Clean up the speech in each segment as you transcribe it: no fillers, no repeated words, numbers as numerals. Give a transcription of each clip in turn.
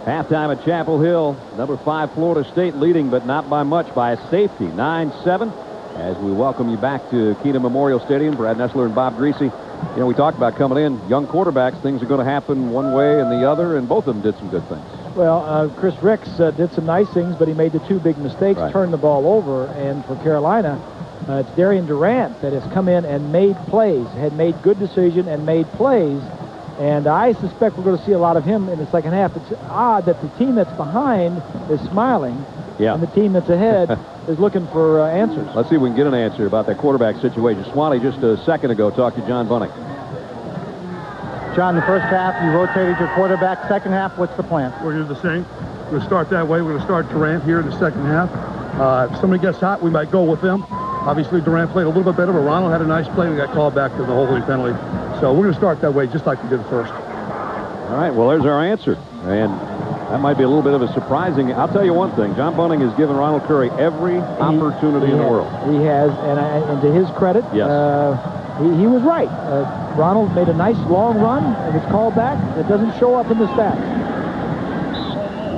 Halftime at Chapel Hill. Number 5 Florida State leading, but not by much, by a safety, 9-7. As we welcome you back to Keenan Memorial Stadium, Brad Nessler and Bob Greasy. You know, we talked about coming in, young quarterbacks, things are going to happen one way and the other, and both of them did some good things. Well, Chris Ricks did some nice things, but he made the 2 big mistakes, turned the ball over, and for Carolina, it's Darian Durant that has come in and made plays, had made good decision and made plays, and I suspect we're going to see a lot of him in the second half. It's odd that the team that's behind is smiling, and the team that's ahead is looking for answers. Let's see if we can get an answer about that quarterback situation. Swanee just a second ago talked to John Bunning. John, the first half, you rotated your quarterback. Second half, what's the plan? We're going to do the same. We're going to start that way. We're going to start Durant here in the second half. If somebody gets hot, we might go with them. Obviously, Durant played a little bit better, but Ronald had a nice play. We got called back to the holding penalty. So we're going to start that way, just like we did first. All right, well, there's our answer. And that might be a little bit of a surprising. I'll tell you one thing. John Bunning has given Ronald Curry every opportunity in the world. He has, and to his credit, he was right. Ronald made a nice long run. It was called back. It doesn't show up in the stats.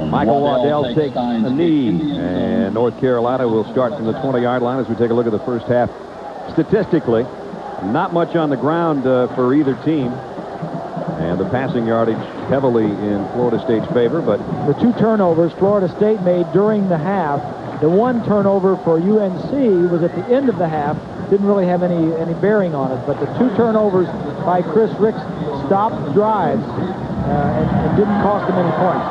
Michael Waddell takes a knee, and North Carolina will start from the 20-yard line as we take a look at the first half. Statistically, not much on the ground for either team, and the passing yardage heavily in Florida State's favor. But the 2 turnovers Florida State made during the half, the 1 turnover for UNC was at the end of the half. Didn't really have any bearing on it, but the 2 turnovers by Chris Ricks stopped drives and didn't cost him any points.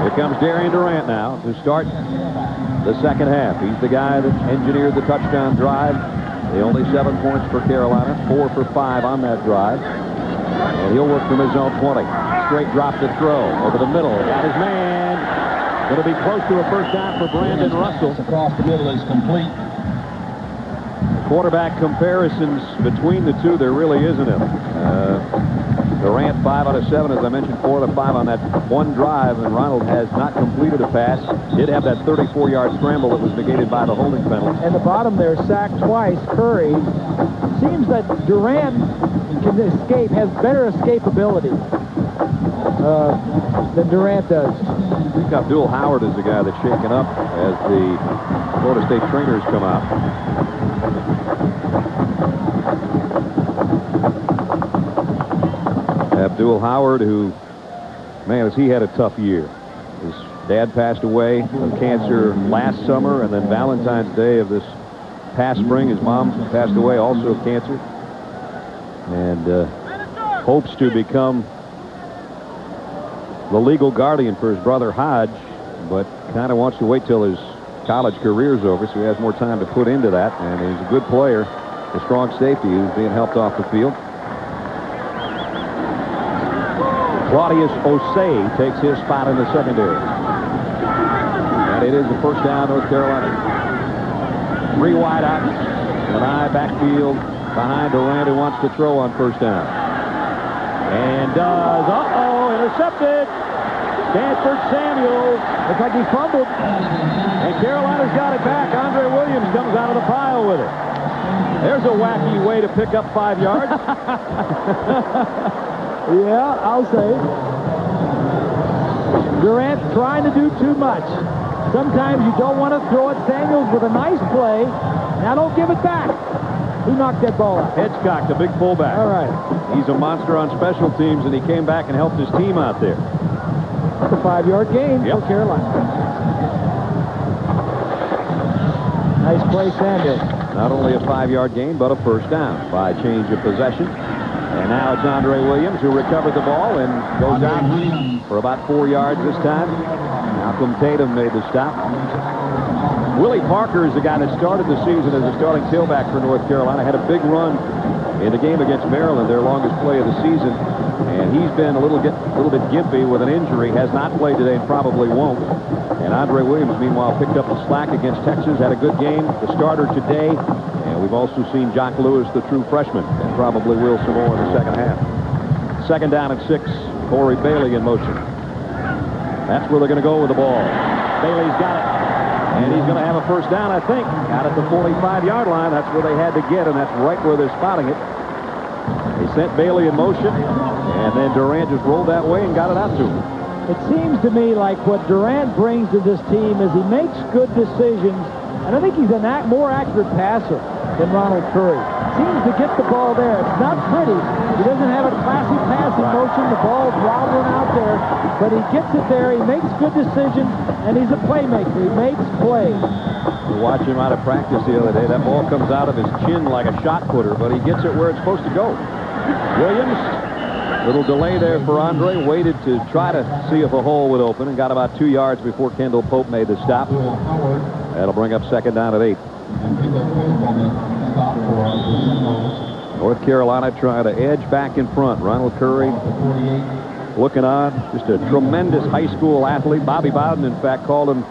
Here comes Darian Durant now to start the second half. He's the guy that engineered the touchdown drive. The only 7 points for Carolina, 4 for 5 on that drive. And he'll work from his own 20. Straight drop to throw over the middle. Got his man. Going to be close to a first down for Brandon Russell. Across the middle is complete. Quarterback comparisons between the two, there really isn't any. Durant 5 out of 7, as I mentioned, 4 out of 5 on that one drive, and Ronald has not completed a pass. Did have that 34-yard scramble that was negated by the holding penalty. And the bottom there, sacked twice. Curry. Seems that Durant can escape, has better escapability than Durant does. I think Abdul Howard is the guy that's shaken up as the Florida State trainers come out. Abdul Howard, who, man, has he had a tough year. His dad passed away of cancer last summer, and then Valentine's Day of this past spring, his mom passed away also of cancer. And hopes to become the legal guardian for his brother Hodge, but kind of wants to wait till his college career is over so he has more time to put into that. And he's a good player, a strong safety who's being helped off the field. Claudius Osei takes his spot in the secondary. And it is the first down, North Carolina. 3 wide out. An eye backfield behind Durant, who wants to throw on first down. And does. Intercepted. Stanford Samuel. Looks like he fumbled. And Carolina's got it back. Andre Williams comes out of the pile with it. There's a wacky way to pick up 5 yards. Yeah, I'll say. Durant trying to do too much. Sometimes you don't want to throw it. Samuels with a nice play. Now don't give it back. He knocked that ball out. Hitchcock, the big fullback. All right. He's a monster on special teams, and he came back and helped his team out there. It's a 5-yard gain for Carolina. Nice play, Samuels. Not only a 5-yard gain, but a first down by change of possession. And now it's Andre Williams who recovered the ball and goes out for about 4 yards this time. Malcolm Tatum made the stop. Willie Parker is the guy that started the season as a starting tailback for North Carolina. Had a big run in the game against Maryland, their longest play of the season. And he's been a little bit gimpy with an injury. Has not played today and probably won't. And Andre Williams, meanwhile, picked up the slack against Texas. Had a good game. The starter today. And we've also seen Jock Lewis, the true freshman, and probably will some more in the second half. Second down at 6. Corey Bailey in motion. That's where they're going to go with the ball. Bailey's got it. And he's going to have a first down, I think, out at the 45-yard line. That's where they had to get, and that's right where they're spotting it. They sent Bailey in motion, and then Durant just rolled that way and got it out to him. It seems to me like what Durant brings to this team is he makes good decisions, and I think he's a more accurate passer than Ronald Curry. Seems to get the ball there. It's not pretty. He doesn't have a classy passing motion. The ball's wobbling out there, but he gets it there. He makes good decisions, and he's a playmaker. He makes plays. We watched him out of practice the other day. That ball comes out of his chin like a shot putter, but he gets it where it's supposed to go. Williams, little delay there for Andre. Waited to try to see if a hole would open and got about 2 yards before Kendall Pope made the stop. That'll bring up second down at 8. North Carolina trying to edge back in front. Ronald Curry looking on. Just a tremendous high school athlete. Bobby Bowden, in fact, called him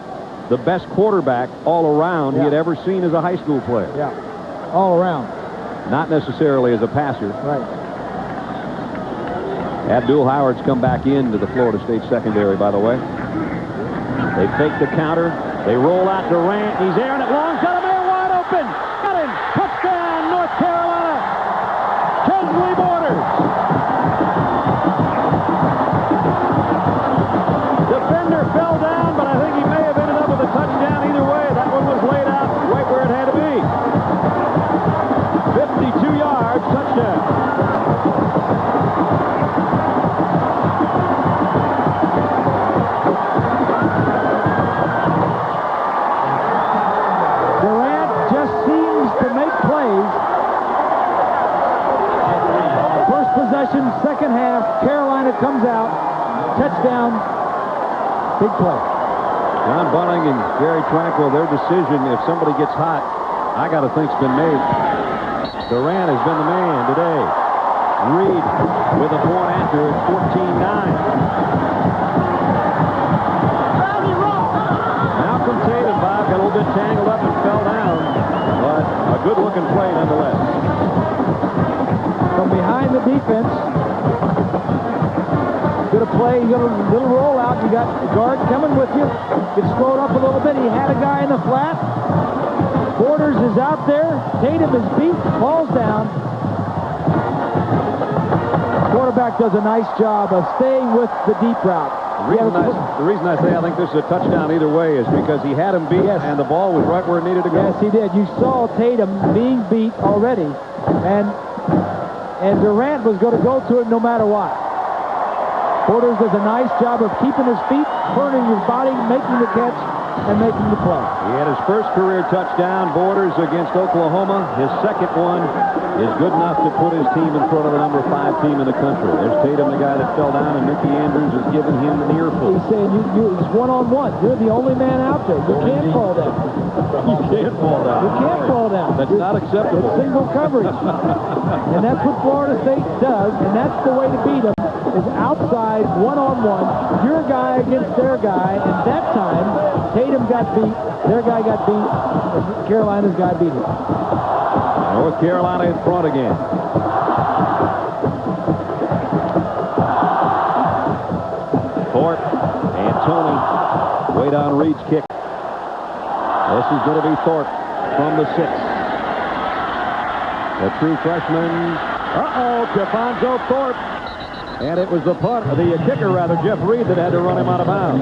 the best quarterback all around he had ever seen as a high school player. Yeah, all around. Not necessarily as a passer. Right. Abdul Howard's come back into the Florida State secondary, by the way. They fake the counter. They roll out Durant. He's airing it long. Got a man wide open. Got him. Touchdown, North Carolina. Chesley Borders. Defender fell down, but I think he may have ended up with a touchdown either way. That one was laid out right where it had to be. 52 yards, touchdown. Durant just seems to make plays. First possession, second half, Carolina comes out. Touchdown. Big play. John Bunning and Gary Tranquil, their decision, if somebody gets hot, I got to think it's been made. Durant has been the man today. Reed with a point after at 14-9. Malcolm Tatum, Bob, got a little bit tangled up and fell down, but a good-looking play nonetheless. From behind the defense, good a play. You got a little rollout. You got the guard coming with you. Gets slowed up a little bit. He had a guy in the flat. Borders is out there. Tatum is beat. Falls down. Quarterback does a nice job of staying with the deep route. The reason I say I think this is a touchdown either way is because he had him beat and the ball was right where it needed to go. Yes, he did. You saw Tatum being beat already, and Durant was going to go to it no matter what. Borders does a nice job of keeping his feet, turning his body, making the catch, and making the play. He had his first career touchdown, Borders, against Oklahoma. His second one is good enough to put his team in front of the number 5 team in the country. There's Tatum, the guy that fell down, and Mickey Andrews is giving him an earful. He's saying, it's one-on-one. You're the only man out there. You can't fall down. You can't fall down. You can't fall down. That's not acceptable. It's single coverage. And that's what Florida State does, and that's the way to beat them, is outside, one-on-one, your guy against their guy, and that time, Tatum got beat, their guy got beat, Carolina's guy beat him. North Carolina in front again. Thorpe and Tony wait on Reed's kick. This is going to be Thorpe from the 6. The true freshman. Kefonso Thorpe. And it was the kicker, Jeff Reed, that had to run him out of bounds.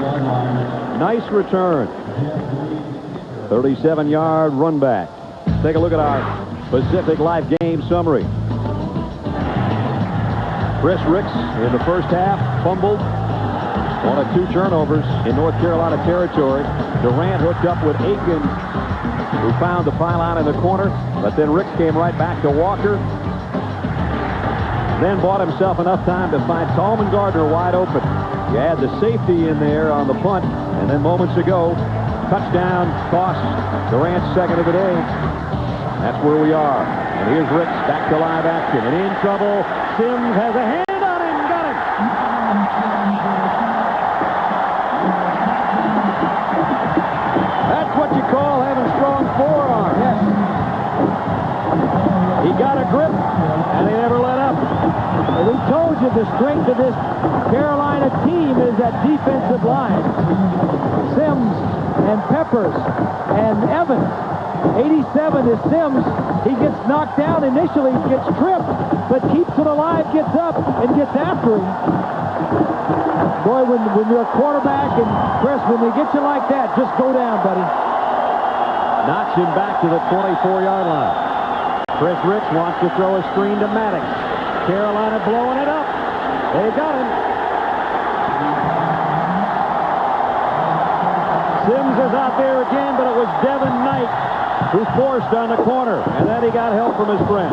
Nice return. 37-yard run back. Take a look at our Pacific Life game summary. Chris Ricks in the first half fumbled. One of 2 turnovers in North Carolina territory. Durant hooked up with Aiken, who found the pylon in the corner, but then Ricks came right back to Walker. Then bought himself enough time to find Tallman Gardner wide open. You had the safety in there on the punt, and then moments ago, touchdown cost Durant's second of the day. That's where we are. And here's Ricks back to live action, and in trouble. Sims has a hand on him. Got him. That's what you call having strong forearms. Yes. He got a grip, and he never let up. Well, we told you the strength of this Carolina team is that defensive line. Sims and Peppers and Evans. 87 is Sims. He gets knocked down initially, gets tripped, but keeps it alive, gets up, and gets after him. Boy, when you're a quarterback, and Chris, when they get you like that, just go down, buddy. Knocks him back to the 24-yard line. Chris Ricks wants to throw a screen to Maddox. Carolina blowing it up. They got him. Sims is out there again, but it was Devin Knight who forced on the corner, and then he got help from his friend.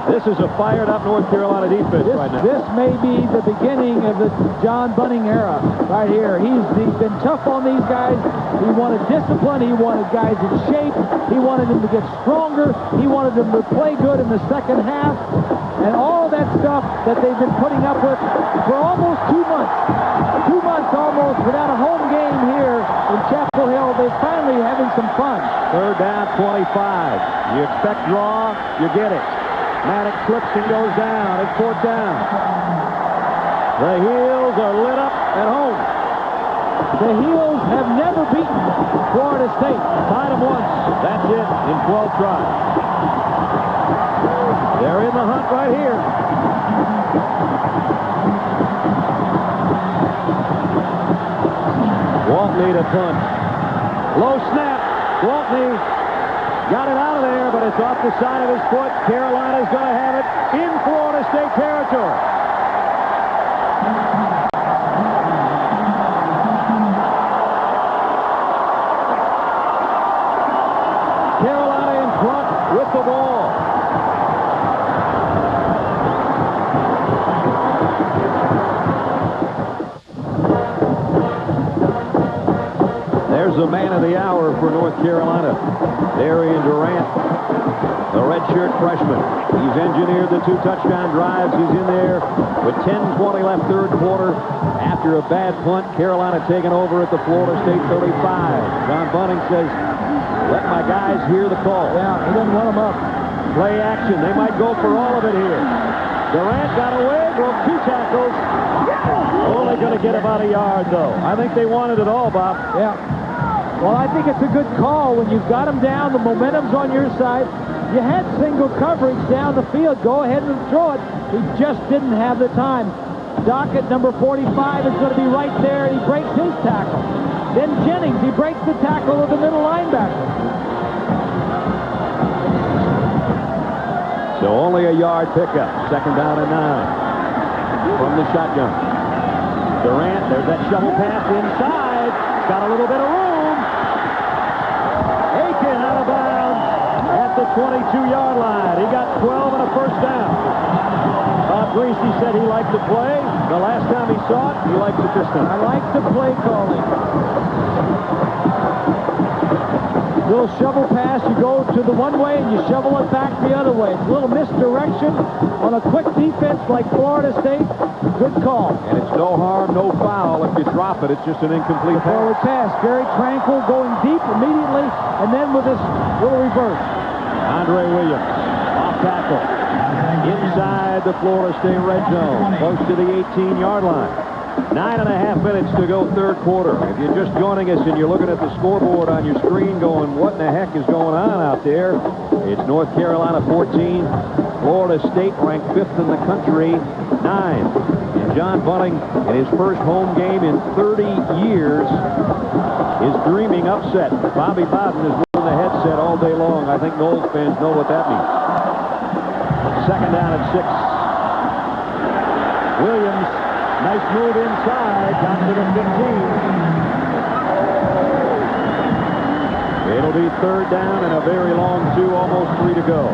This is a fired-up North Carolina defense right now. This may be the beginning of the John Bunting era right here. He's been tough on these guys. He wanted discipline. He wanted guys in shape. He wanted them to get stronger. He wanted them to play good in the second half. And all of that stuff that they've been putting up with for almost 2 months. 2 months almost without a home game here in Chapel Hill. They're finally having some fun. Third down, 25. You expect draw, you get it. Maddox slips and goes down. It's fourth down. The Heels are lit up at home. The Heels have never beaten Florida State. Tied them once. That's it in 12 tries. They're in the hunt right here. Waltney to punt. Low snap. Waltney got it out of there, but it's off the side of his foot. Carolina's going to have it in Florida State territory. Carolina in front with the ball. There's the man of the hour for North Carolina, Darian Durant, the redshirt freshman. He's engineered the 2 touchdown drives. He's in there with 10:20 left third quarter. After a bad punt, Carolina taking over at the Florida State 35. John Bunting says, let my guys hear the call. Yeah, he doesn't want them up. Play action. They might go for all of it here. Durant got away, broke 2 tackles. Only going to get about a yard, though. I think they wanted it all, Bob. Yeah. Well, I think it's a good call when you've got them down, the momentum's on your side. You had single coverage down the field. Go ahead and throw it. He just didn't have the time. Dockett, number 45, is going to be right there. He breaks his tackle. Then Jennings, he breaks the tackle of the middle linebacker. So only a yard pickup. Second down and 9 from the shotgun. Durant, there's that shovel pass inside. Got a little bit of room. Aiken out of bounds at the 22-yard line. He got 12 and a first down. Bob Greasy said he liked the play. The last time he saw it, he liked it this time. I like the play calling. Little shovel pass, you go to the one way and you shovel it back the other way. It's a little misdirection on a quick defense like Florida State. Good call. And it's no harm, no foul. If you drop it, it's just an incomplete pass. Forward pass, very tranquil, going deep immediately, and then with this little reverse. Andre Williams, off tackle. Inside the Florida State red zone, close to the 18-yard line. 9.5 minutes to go third quarter. If you're just joining us and you're looking at the scoreboard on your screen going, what in the heck is going on out there? It's North Carolina 14, Florida State ranked 5th in the country, 9. And John Bunting, in his first home game in 30 years, is dreaming upset. Bobby Bowden is in the headset all day long. I think Knowles fans know what that means. Second down and 6. Williams, nice move inside, got to the 15. It'll be third down and a very long 2, almost 3 to go.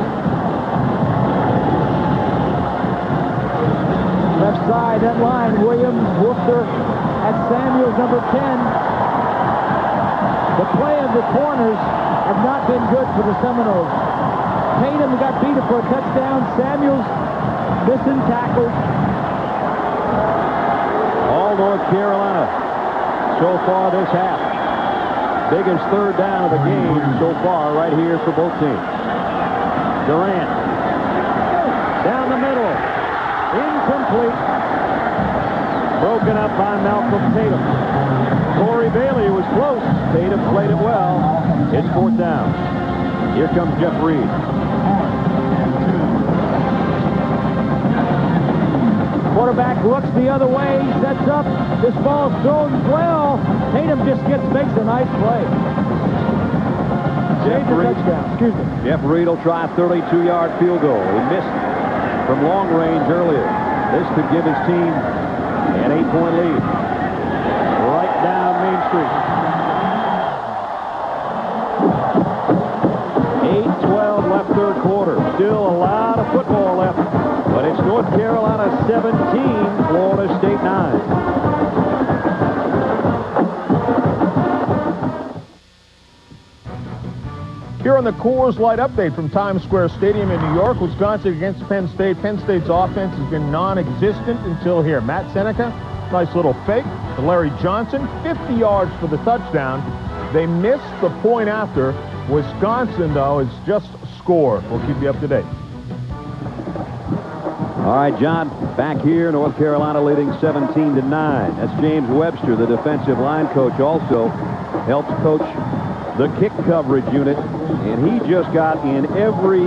Left side, that line, Williams, Worcester at Samuels, number 10. The play of the corners have not been good for the Seminoles. Tatum got beat for a touchdown. Samuels missing tackles. All North Carolina so far this half. Biggest third down of the game so far right here for both teams. Durant. Down the middle. Incomplete. Broken up by Malcolm Tatum. Corey Bailey was close. Tatum played it well. It's fourth down. Here comes Jeff Reed. 12 Quarterback looks the other way, sets up. This ball's thrown well. Tatum just makes a nice play. Saves the touchdown. Excuse me. Jeff Reed will try a 32-yard field goal. He missed from long range earlier. This could give his team an 8-point lead. Right down Main Street. 8:12 left third quarter. Still a lot of football left. But it's North Carolina 17, Florida State 9. Here on the Coors Light update from Times Square Stadium in New York, Wisconsin against Penn State. Penn State's offense has been non-existent until here. Matt Seneca, nice little fake to Larry Johnson, 50 yards for the touchdown. They missed the point after. Wisconsin, though, has just scored. We'll keep you up to date. All right, John, back here, North Carolina leading 17-9. That's James Webster, the defensive line coach, also helps coach the kick coverage unit, and he just got in every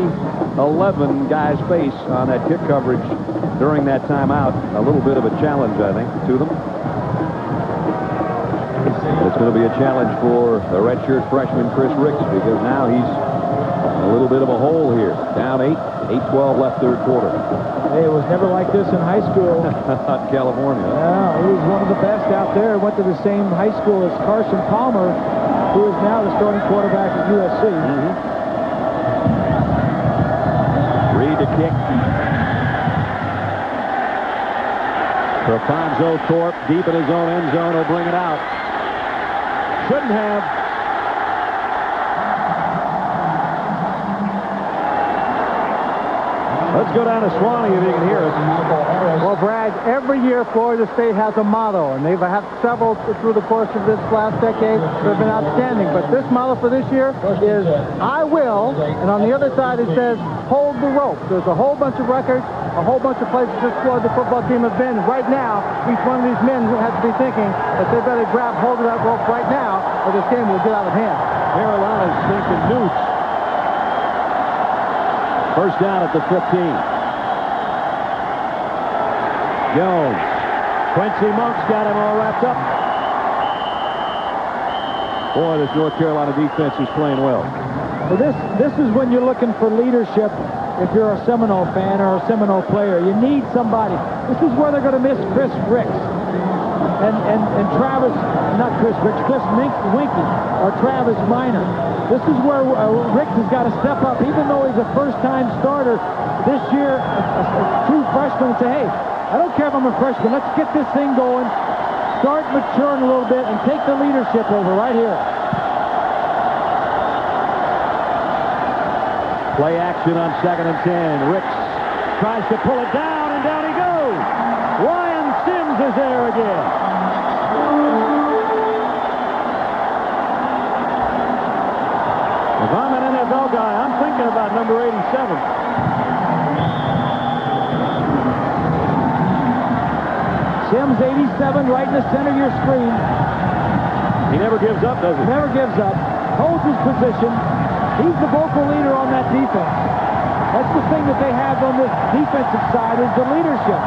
11 guy's face on that kick coverage during that timeout. A little bit of a challenge, I think, to them. It's going to be a challenge for the redshirt freshman Chris Ricks, because now he's a little bit of a hole here. Down 8:12 left third quarter. Hey, it was never like this in high school. Not in California. Yeah, he was one of the best out there. Went to the same high school as Carson Palmer, who is now the starting quarterback at USC. Reed to kick. Profonzo Thorpe deep in his own end zone will bring it out. Shouldn't have. Let's go down to Swanee if you can hear us. Well, Brad, every year Florida State has a motto, and they've had several through the course of this last decade that have been outstanding. But this motto for this year is, I will, and on the other side it says, hold the rope. There's a whole bunch of records, a whole bunch of places this Florida football team has been. Right now, each one of these men has to be thinking that they better grab hold of that rope right now, or this game will get out of hand. Carolina's thinking Newts. First down at the 15. Jones. Quincy Monk's got him all wrapped up. Boy, this North Carolina defense is playing well. Well, this is when you're looking for leadership. If you're a Seminole fan or a Seminole player, you need somebody. This is where they're going to miss Chris Ricks and Travis, not Chris Ricks, Chris Winky or Travis Minor. This is where Ricks has got to step up, even though he's a first-time starter this year. A true freshman, and say, hey, I don't care if I'm a freshman. Let's get this thing going, start maturing a little bit, and take the leadership over right here. Play action on 2nd and 10. Ricks tries to pull it down, and down he goes. Ryan Sims is there again. If I'm an NFL guy, I'm thinking about number 87. Sims, 87, right in the center of your screen. He never gives up, does he? Never gives up. Holds his position. He's the vocal leader on that defense. That's the thing that they have on this defensive side is the leadership.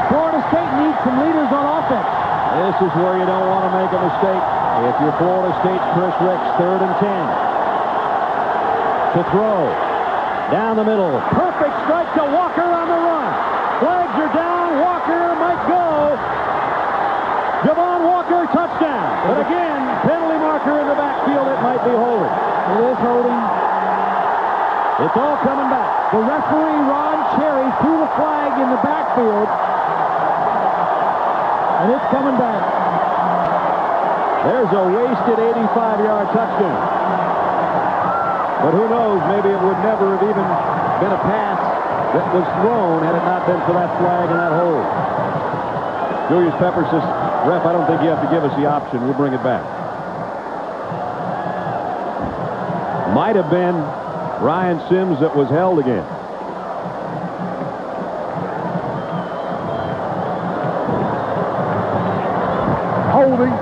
Florida State needs some leaders on offense. This is where you don't want to make a mistake. If you're Florida State's Chris Ricks, 3rd and 10. To throw. Down the middle. Perfect strike to Walker on the run. Flags are down. Walker might go. Javon Walker, touchdown. But again, penalty marker in the backfield. It might be holding. It is holding. It's all coming back. The referee, Ron Cherry, threw the flag in the backfield. And it's coming back. There's a wasted 85-yard touchdown. But who knows, maybe it would never have even been a pass that was thrown had it not been for that flag and that hold. Julius Pepper says, ref, I don't think you have to give us the option. We'll bring it back. Might have been Ryan Sims that was held again. Holding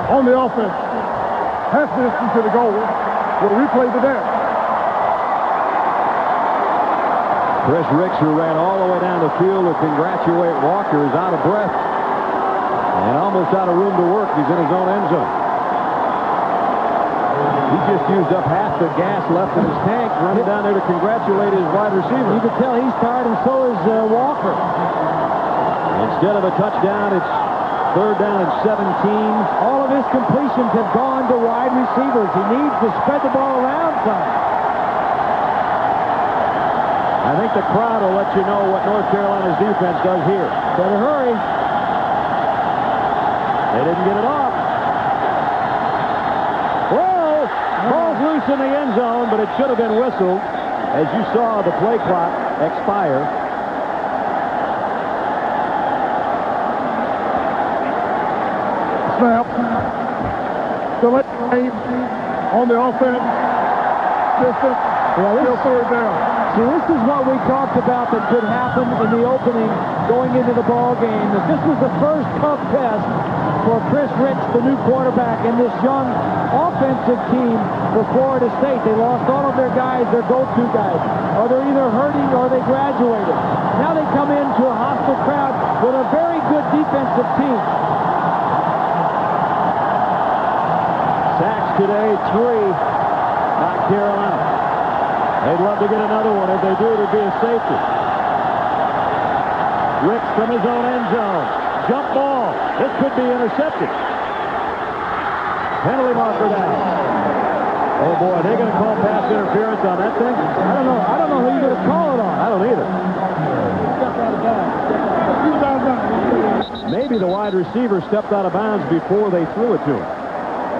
on the offense. Half distance to the goal. We'll replay the down. Chris Ricks, who ran all the way down the field to congratulate Walker, is out of breath and almost out of room to work. He's in his own end zone. He just used up half the gas left in his tank, running down there to congratulate his wide receiver. You can tell he's tired, and so is Walker. Instead of a touchdown, it's 3rd down and 17. All of his completions have gone to wide receivers. He needs to spread the ball around some. I think the crowd will let you know what North Carolina's defense does here. Better hurry. They didn't get it off. Well, ball's loose in the end zone, but it should have been whistled as you saw the play clock expire. Snap. Delay on the offense. Distance. Still 3rd down. See, this is what we talked about that could happen in the opening going into the ball game. That this was the first tough test for Chris Ricks, the new quarterback, and this young offensive team for Florida State. They lost all of their guys, their go-to guys. Or they're either hurting or they graduated. Now they come into a hostile crowd with a very good defensive team. Sacks today, 3 by Carolina. They'd love to get another one. If they do, it would be a safety. Ricks from his own end zone. Jump ball. This could be intercepted. Penalty marker down. Oh boy, are they going to call pass interference on that thing? I don't know. I don't know who you're going to call it on. I don't either. Maybe the wide receiver stepped out of bounds before they threw it to him.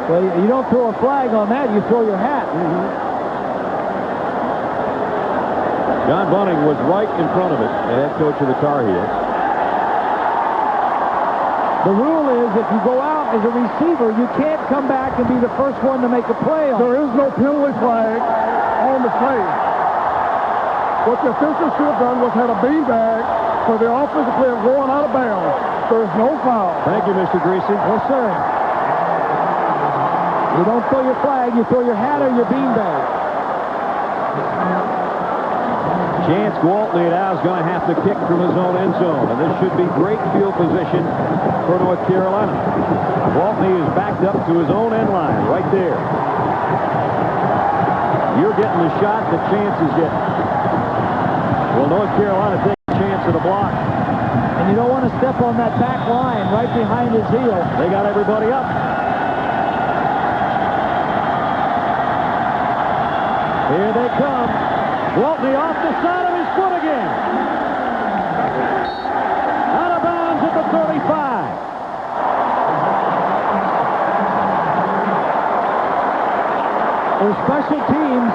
Well, you don't throw a flag on that. You throw your hat. John Bunning was right in front of it, the head coach of the Tar Heels. The rule is if you go out as a receiver, you can't come back and be the first one to make a play on. There is no penalty flag on the play. What the officials should have done was had a beanbag for the offensive player going out of bounds. There's no foul. Thank you, Mr. Greasy. Yes, sir. You don't throw your flag, you throw your hat or your beanbag. Chance Gwaltney now is going to have to kick from his own end zone, and this should be great field position for North Carolina. Gwaltney is backed up to his own end line right there. You're getting the shot that Chance is getting. Well, North Carolina takes a chance at a block. And you don't want to step on that back line right behind his heel. They got everybody up. Here they come. Gwaltney off the side of his foot again. Out of bounds at the 35. Their special teams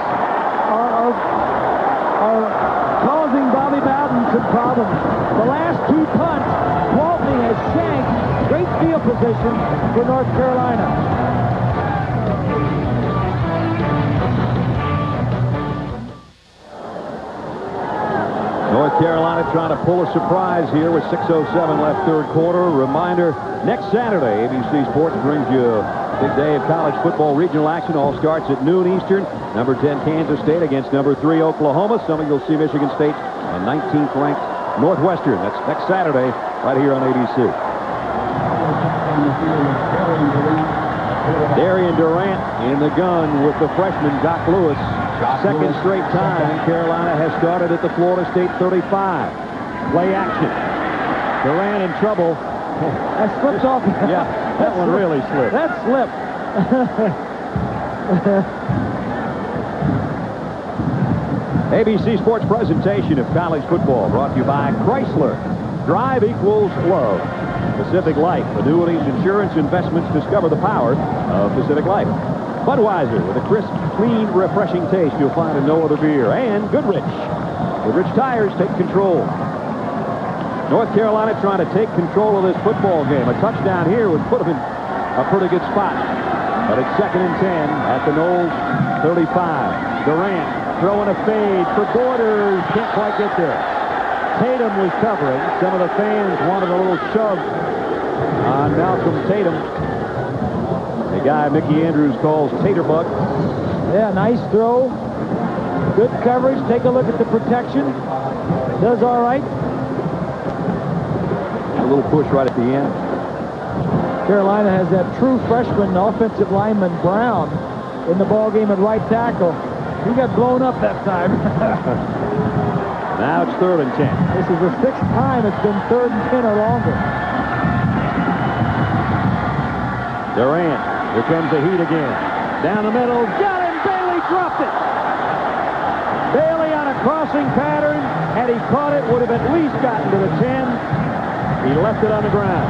are causing Bobby Bowden some problems. The last 2 punts, Gwaltney has shanked. Great field position for North Carolina. North Carolina trying to pull a surprise here with 6:07 left 3rd quarter. Reminder, next Saturday, ABC Sports brings you a big day of college football regional action. All starts at noon Eastern. Number 10 Kansas State against number 3 Oklahoma. Some of you'll see Michigan State and 19th ranked Northwestern. That's next Saturday right here on ABC. Darian Durant in the gun with the freshman Doc Lewis. Second straight time Carolina has started at the Florida State 35. Play action. Durant in trouble. That slipped off. Yeah, that one really slipped. That slipped. ABC Sports presentation of college football brought to you by Chrysler. Drive equals love. Pacific Life. Annuities, insurance, investments. Discover the power of Pacific Life. Budweiser, with a crisp, clean, refreshing taste you'll find in no other beer. And Goodrich. Goodrich tires take control. North Carolina trying to take control of this football game. A touchdown here would put them in a pretty good spot. But it's 2nd and 10 at the Knowles 35. Durant throwing a fade for Borders. Can't quite get there. Tatum was covering. Some of the fans wanted a little shove on Malcolm Tatum. The guy Mickey Andrews calls Taterbug. Yeah, nice throw. Good coverage. Take a look at the protection. does all right. A little push right at the end. Carolina has that true freshman offensive lineman Brown in the ball game at right tackle. He got blown up that time. Now it's 3rd and 10. This is the 6th time it's been 3rd and 10 or longer. Durant, here comes the heat again. Down the middle, got him. Bailey dropped it. Bailey on a crossing pattern. Had he caught it, would have at least gotten to the 10. He left it on the ground.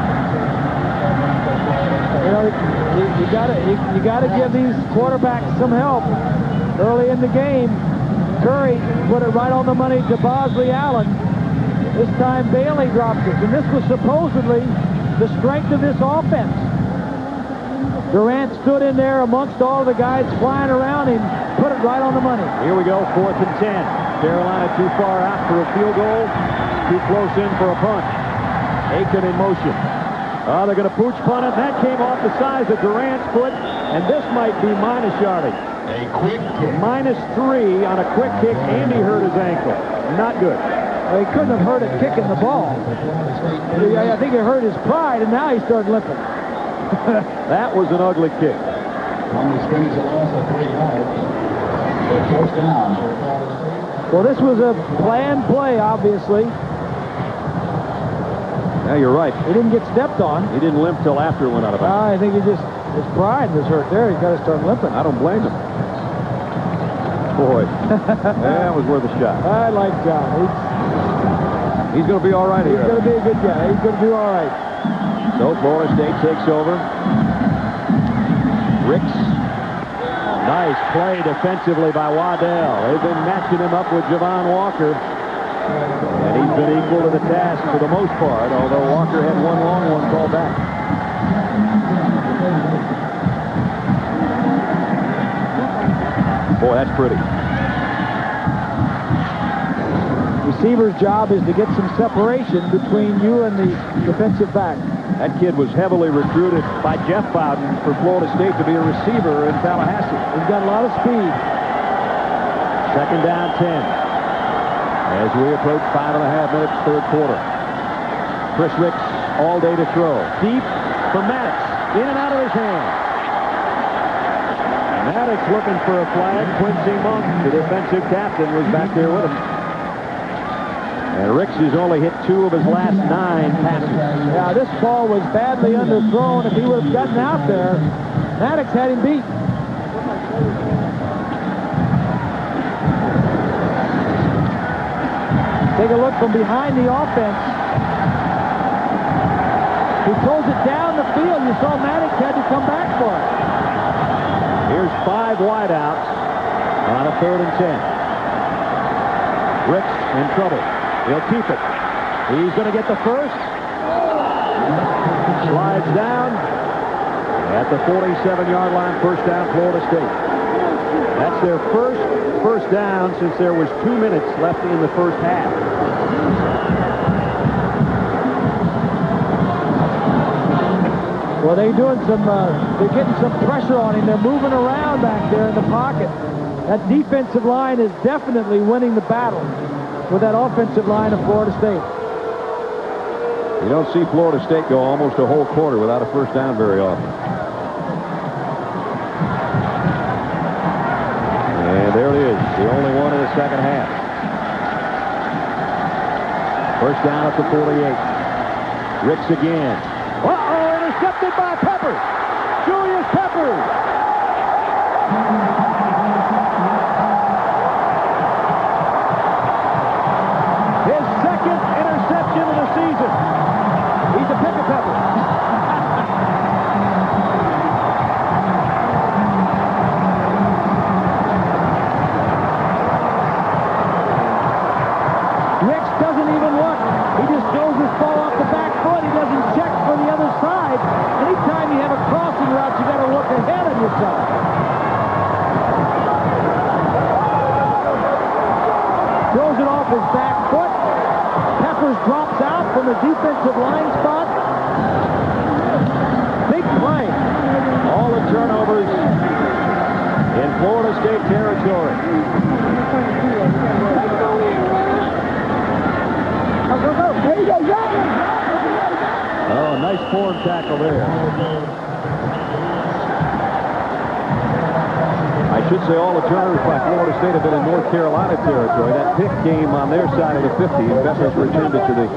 You know, you gotta give these quarterbacks some help early in the game. Curry put it right on the money to Bosley Allen. This time Bailey dropped it, and this was supposedly the strength of this offense. Durant stood in there amongst all the guys flying around him, put it right on the money. Here we go, 4th and 10. Carolina too far out for a field goal, too close in for a punt. Aiken in motion. They're going to pooch punt it. That came off the size of Durant's foot, and this might be minus yardage. A quick kick. -3 on a quick kick. Andy hurt his ankle. Not good. Well, he couldn't have hurt it kicking the ball. I think it hurt his pride, and now he started limping. That was an ugly kick. On the scrimmage, a loss of 3 yards. First down. Well, this was a planned play, obviously. Yeah, you're right. He didn't get stepped on. He didn't limp till after it went out of bounds. I think his pride was hurt there. He's got to start limping. I don't blame him. Boy, that was worth a shot. I like John. He's going to be all right He's here. going to be a good guy. He's going to do all right. So Florida State takes over. Ricks. Nice play defensively by Waddell. They've been matching him up with Javon Walker. And he's been equal to the task for the most part, although Walker had one long one called back. Boy, that's pretty. Receiver's job is to get some separation between you and the defensive back. That kid was heavily recruited by Jeff Bowden for Florida State to be a receiver in Tallahassee. He's got a lot of speed. 2nd down, 10. As we approach 5.5 minutes, 3rd quarter. Chris Ricks all day to throw. Deep for Maddox. In and out of his hand. Maddox looking for a flag. Quincy Monk, the defensive captain, was back there with him. And Ricks has only hit 2 of his last 9 passes. Yeah, this ball was badly underthrown. If he would have gotten out there, Maddox had him beat. Take a look from behind the offense. He throws it down the field. You saw Maddox had to come back for it. Here's 5 wideouts on a 3rd and 10. Ricks in trouble. He'll keep it. He's going to get the first. Slides down at the 47-yard line. 1st down, Florida State. That's their first down since there was 2 minutes left in the first half. Well, they're getting some pressure on him. They're moving around back there in the pocket. That defensive line is definitely winning the battle with that offensive line of Florida State. You don't see Florida State go almost a whole quarter without a first down very often. And there it is, the only one in the second half. First down at the 48. Ricks again. Uh-oh, intercepted by Peppers. Julius Peppers. His 2nd interception of the season. He's a pick of Peppers. Ricks doesn't even look. He just throws this ball off the back foot. He doesn't check for the other side. Anytime you have a crossing route, you got to look ahead of yourself. Throws it off his back foot. Peppers drops out from the defensive line spot. Big play. All the turnovers in Florida State territory. a nice form tackle there. I should say all the turners by Florida State have been in North Carolina territory. That pick came on their side of the 50. Peppers returned it to the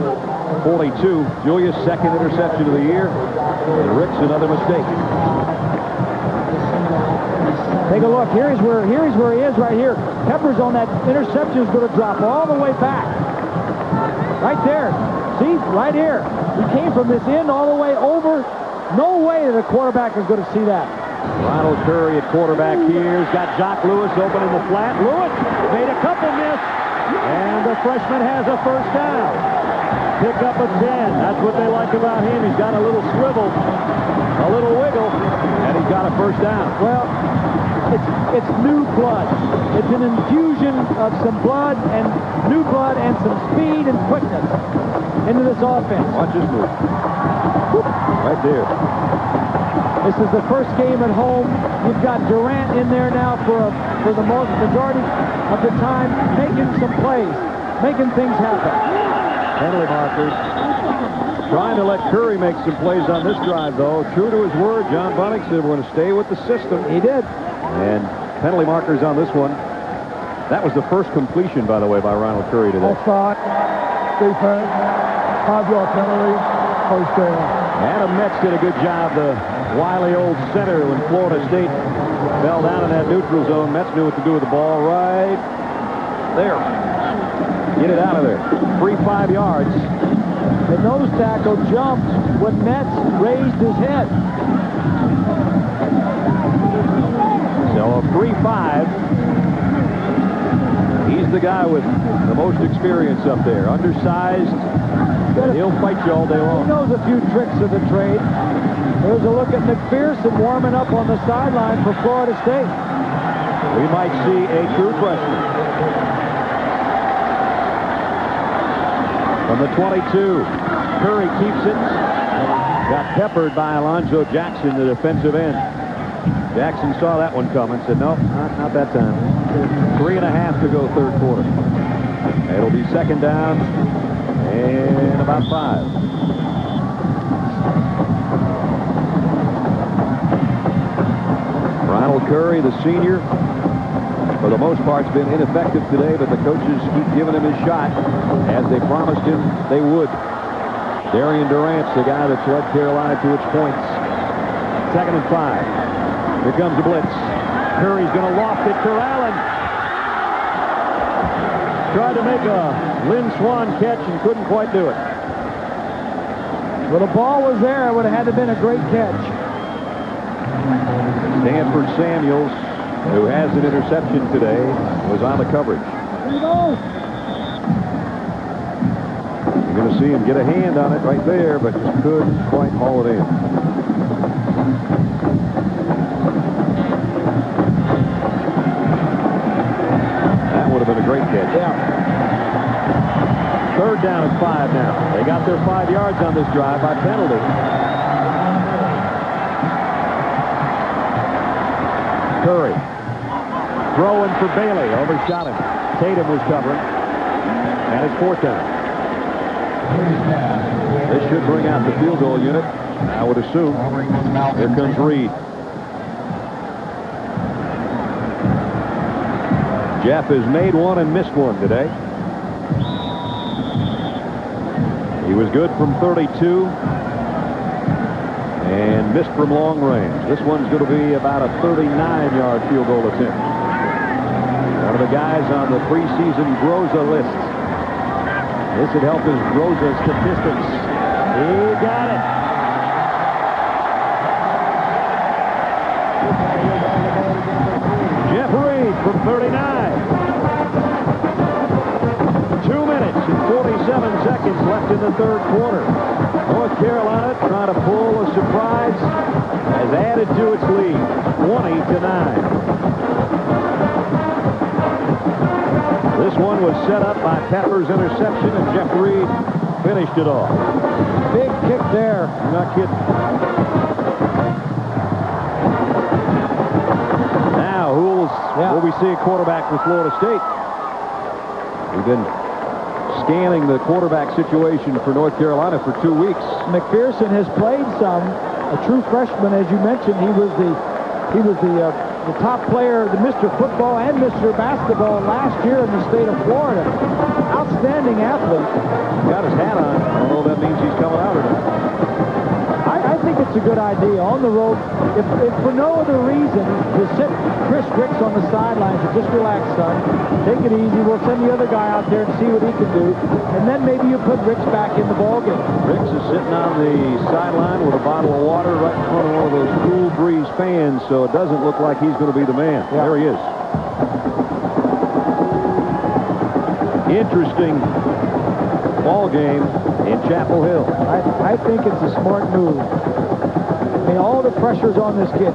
42. Julius, second interception of the year. And Ricks, another mistake. Take a look. Here's where he is right here. Peppers on that interception is going to drop all the way back. Right there. See? Right here. He came from this end all the way over. No way that a quarterback is going to see that. Ronald Curry at quarterback here. He's got Jock Lewis open in the flat. Lewis made a couple miss. And the freshman has a first down. Pick up a 10. That's what they like about him. He's got a little swivel, a little wiggle, and he's got a first down. Well, it's new blood. It's an infusion of some blood and new blood and some speed and quickness into this offense. Watch this move. Right there. This is the first game at home. You've got Durant in there now for the majority of the time, making some plays, making things happen. Penalty markers. Trying to let Curry make some plays on this drive, though. True to his word, John Bunning said we're going to stay with the system. He did. And penalty markers on this one. That was the first completion, by the way, by Ronald Curry today. Offside, defense, 5-yard penalty, first down. Adam Metz did a good job, the wily old center, when Florida State fell down in that neutral zone. Metz knew what to do with the ball right there. Get it out of there. Free 5 yards. The nose tackle jumped when Metz raised his head. So a free 5. He's the guy with the most experience up there. Undersized. He'll fight you all day long. He knows a few tricks of the trade. There's a look at McPherson warming up on the sideline for Florida State. We might see a true freshman. From the 22, Curry keeps it. Got peppered by Alonzo Jackson, the defensive end. Jackson saw that one coming, said, no, not that time. 3.5 to go, third quarter. It'll be second down and about 5. Ronald Curry, the senior, for the most part, has been ineffective today, but the coaches keep giving him his shot, as they promised him they would. Darian Durant's the guy that's led Carolina to its points. Second and 5. Here comes the blitz. Curry's going to loft it for Allen. Tried to make a Lynn Swan catch and couldn't quite do it. Well, the ball was there. It would have had to have been a great catch. Stanford Samuels, who has an interception today, was on the coverage. Here you go. You're going to see him get a hand on it right there, but just couldn't quite haul it in. That would have been a great catch. Yeah. Third down and 5 now. They got their 5 yards on this drive by penalty. Curry throwing for Bailey. Overshot him. Tatum was covering. And it's fourth down. This should bring out the field goal unit, I would assume. Here comes Reed. Jeff has made one and missed one today. He was good from 32 and missed from long range. This one's going to be about a 39-yard field goal attempt. One of the guys on the preseason Groza list. This would help his Groza statistics. He got it. Jeff Reed from 39. 2 minutes and 47 seconds left in the third quarter. North Carolina, trying to pull a surprise, has added to its lead, 20-9. This one was set up by Pepper's interception, and Jeff Reed finished it off. Big kick there. You're not kidding. Now, will we see a quarterback for Florida State? We've been scanning the quarterback situation for North Carolina for 2 weeks. McPherson has played some. A true freshman, as you mentioned, he was the top player, the Mr. Football and Mr. Basketball last year in the state of Florida. Outstanding athlete. Got his hat on. I don't know if that means he's coming out or not. I think it's a good idea on the road. If for no other reason, to sit Chris Ricks on the sidelines and just relax, son. Take it easy. We'll send the other guy out there and see what he can do. And then maybe you put Ricks back in the ballgame. Ricks is sitting on the sideline with a bottle of water right in front of one of those Cool Breeze fans, so it doesn't look like he's going to be the man. Yeah. There he is. Interesting ball game in Chapel Hill. I think it's a smart move. I mean, all the pressure's on this kid.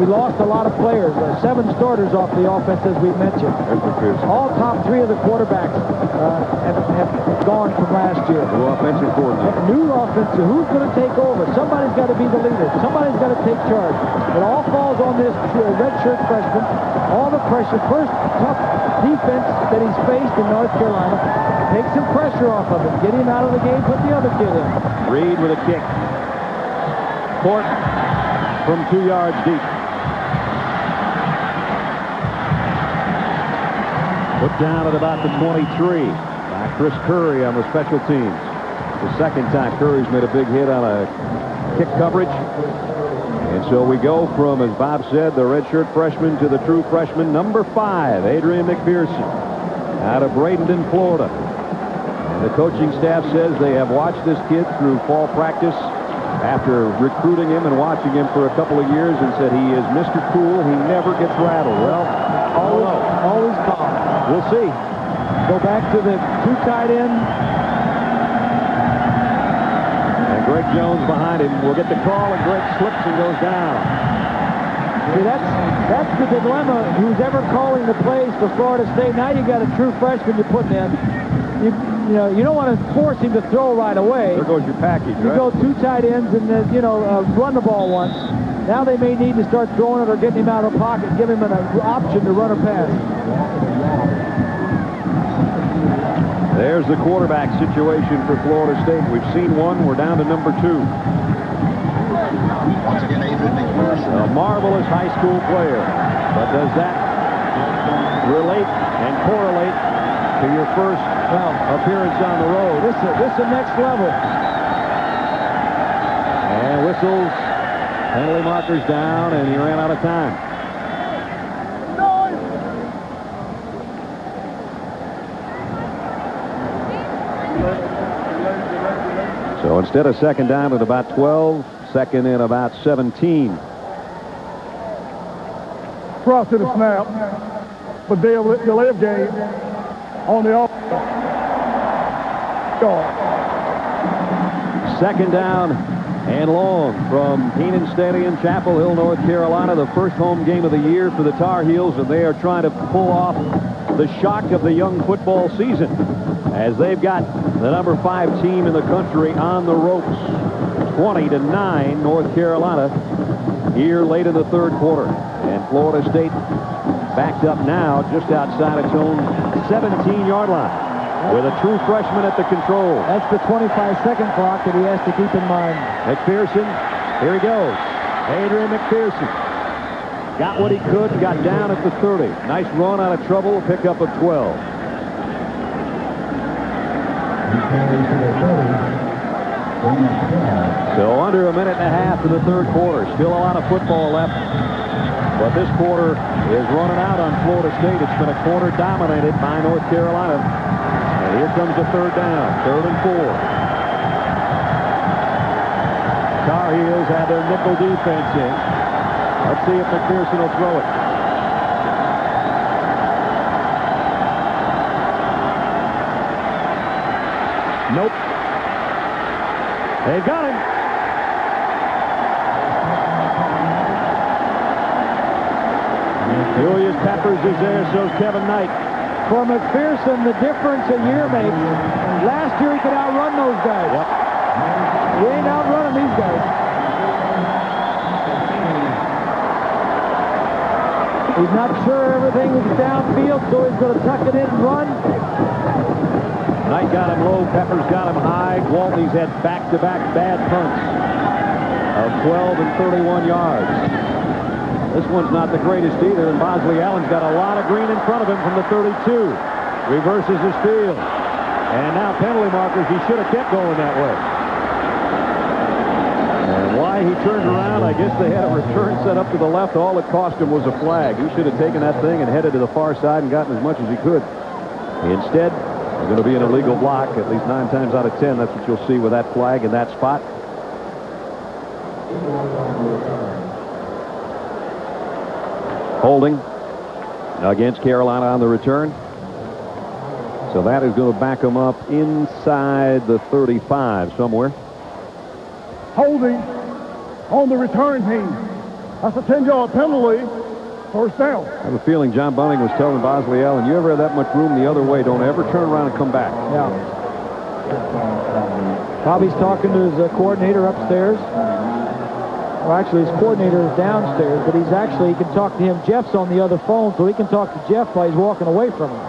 He lost a lot of players. 7 starters off the offense, as we mentioned. All top 3 of the quarterbacks have gone from last year. New offensive coordinator. New offensive. Who's going to take over? Somebody's got to be the leader. Somebody's got to take charge. It all falls on this redshirt freshman. All the pressure. First tough defense that he's faced in North Carolina. Take some pressure off of him. Get him out of the game. Put the other kid in. Reed with a kick. Court from 2 yards deep. Put down at about the 23 by Chris Curry on the special teams. The second time Curry's made a big hit on a kick coverage. And so we go from, as Bob said, the redshirt freshman to the true freshman, number 5, Adrian McPherson, out of Bradenton, Florida. And the coaching staff says they have watched this kid through fall practice after recruiting him and watching him for a couple of years and said he is Mr. Cool. He never gets rattled. Well, always calm. We'll see. Go back to the 2 tight end. And Greg Jones behind him will get the call, and Greg slips and goes down. See, that's the dilemma. Who's ever calling the plays for Florida State? Now you got a true freshman you're putting in. You don't want to force him to throw right away. There goes your package, You right? go 2 tight ends and run the ball once. Now they may need to start throwing it or getting him out of the pocket, give him an option to run a pass. There's the quarterback situation for Florida State. We've seen one. We're down to number 2. Once again, Adrian McPherson. A marvelous high school player. But does that relate and correlate to your first appearance on the road? This is the next level. And whistles, penalty markers down, and he ran out of time. So instead of second down at about 12, second in about 17. Cross to the snap, but delay of game on the offense. Second down and long from Keenan Stadium, Chapel Hill, North Carolina, the first home game of the year for the Tar Heels, and they are trying to pull off the shock of the young football season as they've got the number 5 team in the country on the ropes. 20-9 North Carolina here late in the 3rd quarter. And Florida State backed up now just outside its own 17-yard line with a true freshman at the control. That's the 25-second clock that he has to keep in mind. McPherson, here he goes. Adrian McPherson got what he could, got down at the 30. Nice run out of trouble, pick up a 12. So under a minute and a half in the 3rd quarter. Still a lot of football left. But this quarter is running out on Florida State. It's been a quarter dominated by North Carolina. And here comes the 3rd down. 3rd and 4. Tar Heels have their nickel defense in. Let's see if McPherson will throw it. Nope. They've got him. Julius Peppers is there, so's Kevin Knight. For McPherson, the difference a year makes. Last year he could outrun those guys. Yep. He ain't outrunning these guys. He's not sure everything is downfield, so he's going to tuck it in and run. Knight got him low. Peppers got him high. Gwaltney's had back-to-back bad punts of 12 and 31 yards. This one's not the greatest either, and Bosley Allen's got a lot of green in front of him from the 32. Reverses his field. And now penalty markers. He should have kept going that way. And why he turned around, I guess they had a return set up to the left. All it cost him was a flag. He should have taken that thing and headed to the far side and gotten as much as he could. Instead, there's going to be an illegal block at least 9 times out of 10. That's what you'll see with that flag in that spot. Holding against Carolina on the return. So that is going to back them up inside the 35 somewhere. Holding on the return team. That's a 10-yard penalty. First down. I have a feeling John Bunting was telling Bosley Allen, you ever have that much room the other way, don't ever turn around and come back. Yeah. Bobby's talking to his coordinator upstairs. Well, actually, his coordinator is downstairs, but he can talk to him. Jeff's on the other phone, so he can talk to Jeff while he's walking away from him.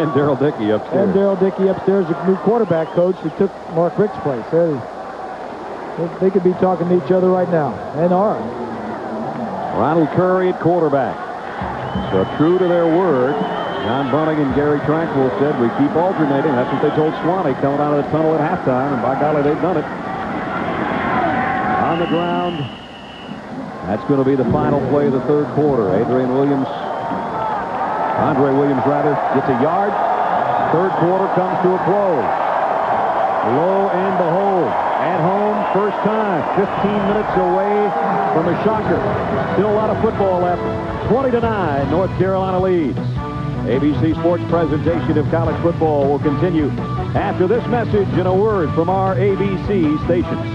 And Darryl Dickey upstairs. And Darryl Dickey upstairs, the new quarterback coach who took Mark Richt's place. They could be talking to each other right now, and are. Ronald Curry at quarterback. So true to their word, John Bunting and Gary Tranquil said we keep alternating. That's what they told Swanee coming out of the tunnel at halftime, and by golly, they've done it. On the ground. That's going to be the final play of the third quarter. Andre Williams gets a yard. Third quarter comes to a close. Lo and behold, at home, first time, 15 minutes away from a shocker. Still a lot of football left. 20-9, North Carolina leads. ABC Sports presentation of college football will continue after this message and a word from our ABC stations.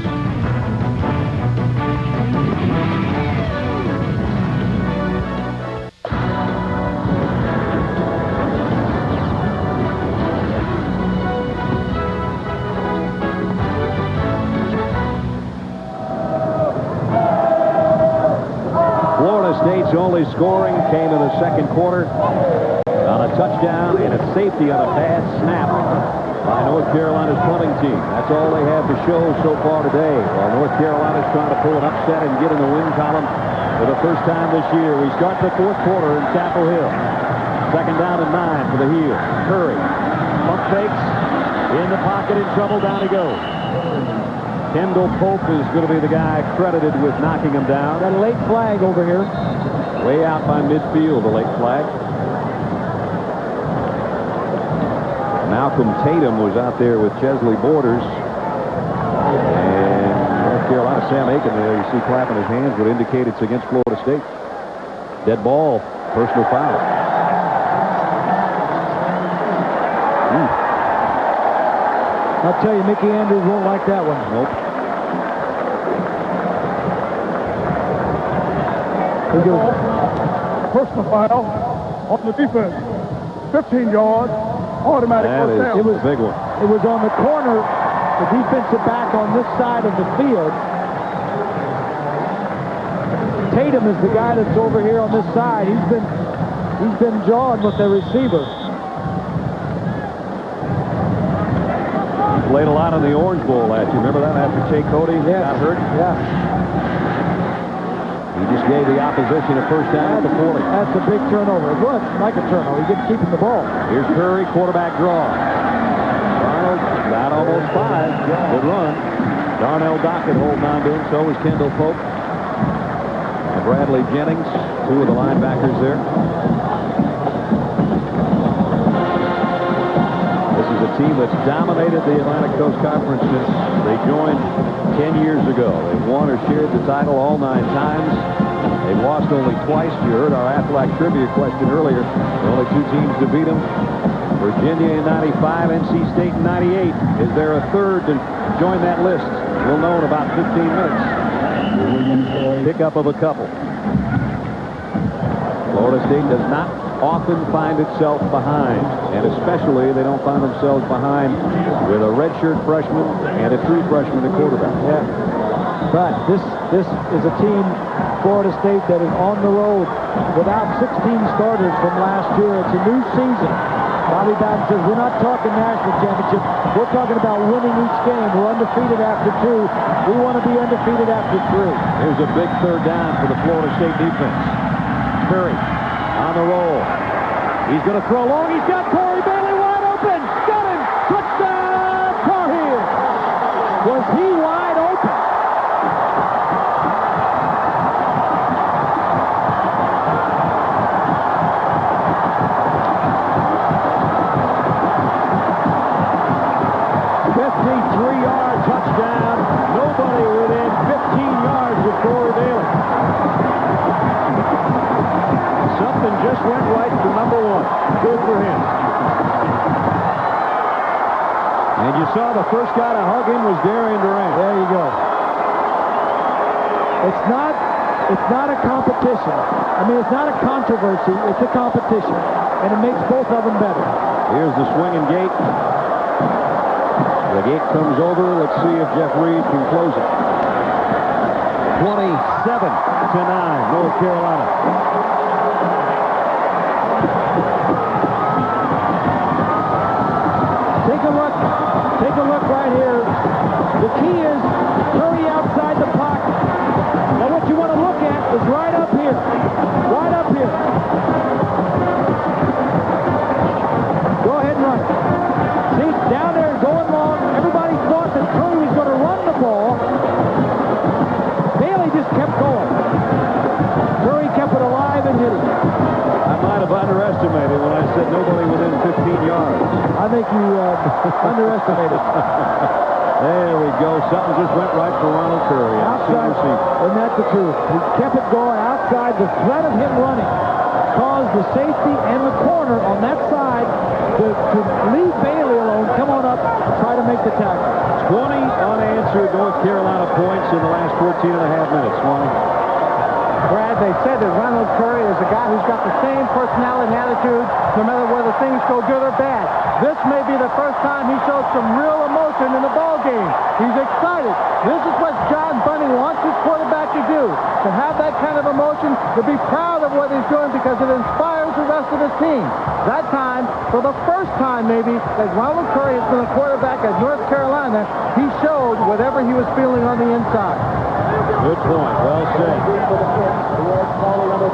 State's only scoring came in the second quarter on a touchdown and a safety on a bad snap by North Carolina's punting team. That's all they have to show so far today. While North Carolina's trying to pull an upset and get in the win column for the first time this year. We start the fourth quarter in Chapel Hill. Second down and 9 for the heel. Curry. Pump fakes. In the pocket, in trouble. Down he goes. Kendall Pope is going to be the guy credited with knocking him down. Got a late flag over here. Way out by midfield, the late flag. Malcolm Tatum was out there with Chesley Borders. And North Carolina, Sam Aiken there, you see clapping his hands, would indicate it's against Florida State. Dead ball, personal foul. I'll tell you, Mickey Andrews won't like that one. Nope. Personal foul on the defense. 15 yards, automatic first down. It was a big one. It was on the corner, the defensive back on this side of the field. Tatum is the guy that's over here on this side. He's been jawing with the receiver. Played a lot on the Orange Bowl last year. Remember that after Jay Cody got hurt? Yeah. He just gave the opposition a first down at the 40. That's a big turnover. It was like a turnover. He didn't keep him the ball. Here's Curry, quarterback draw. Arnold got almost 5. Good run. Darnell Dockett holding on to him. So was Kendall Pope. And Bradley Jennings, 2 of the linebackers there. A team that's dominated the Atlantic Coast Conference since they joined 10 years ago. They've won or shared the title all 9 times. They've lost only twice. You heard our Aflac trivia question earlier. Only 2 teams to beat them. Virginia in 95, NC State in 98. Is there a third to join that list? We'll know in about 15 minutes. Pickup of a couple. Florida State does not often find itself behind, and especially they don't find themselves behind with a redshirt freshman and a true freshman at quarterback. Yeah. But this is a team, Florida State, that is on the road without 16 starters from last year. It's a new season. A lot of Bobby Bowden says, we're not talking national championship. We're talking about winning each game. We're undefeated after 2. We want to be undefeated after 3. Here's a big third down for the Florida State defense. Curry on the roll. He's going to throw long. He's got Corey Bailey wide open. Got him. Touchdown, Tar Heels. Was he wide open? Three-yard touchdown. Nobody within 15 yards of Corey Bailey. Something just went right for number 1. Good for him. And you saw the first guy to hug him was Darian Durant. There you go. It's not a competition. I mean, it's not a controversy. It's a competition. And it makes both of them better. Here's the swinging gate. The gate comes over. Let's see if Jeff Reed can close it. 27-9, North Carolina. Take a look right here. The key is hurry outside the pocket. Now what you want to look at is right up here. Right up here. Go ahead and run it. See, down there going long. Everybody thought that Curry was going to run the ball. Bailey just kept going. Curry kept it alive and hit it. I might have underestimated when I said nobody within 15 yards. I think you underestimated. There we go. Something just went right for Ronald Curry. Outside, and that's the truth. He kept it going outside. The threat of him running caused the safety and the corner on that side to leave Bailey alone, come on up, try to make the tackle. 20 unanswered North Carolina points in the last 14 and a half minutes. Brad, they said that Ronald Curry is a guy who's got the same personality and attitude no matter whether things go good or bad. This may be the first time he showed some real emotion in the ball game. He's excited. This is what John Bunny wants his quarterback to do, to have that kind of emotion, to be proud of what he's doing because it inspires the rest of his team. That time, for the first time maybe, that Ronald Curry has been a quarterback at North Carolina, he showed whatever he was feeling on the inside. Good point. Well said.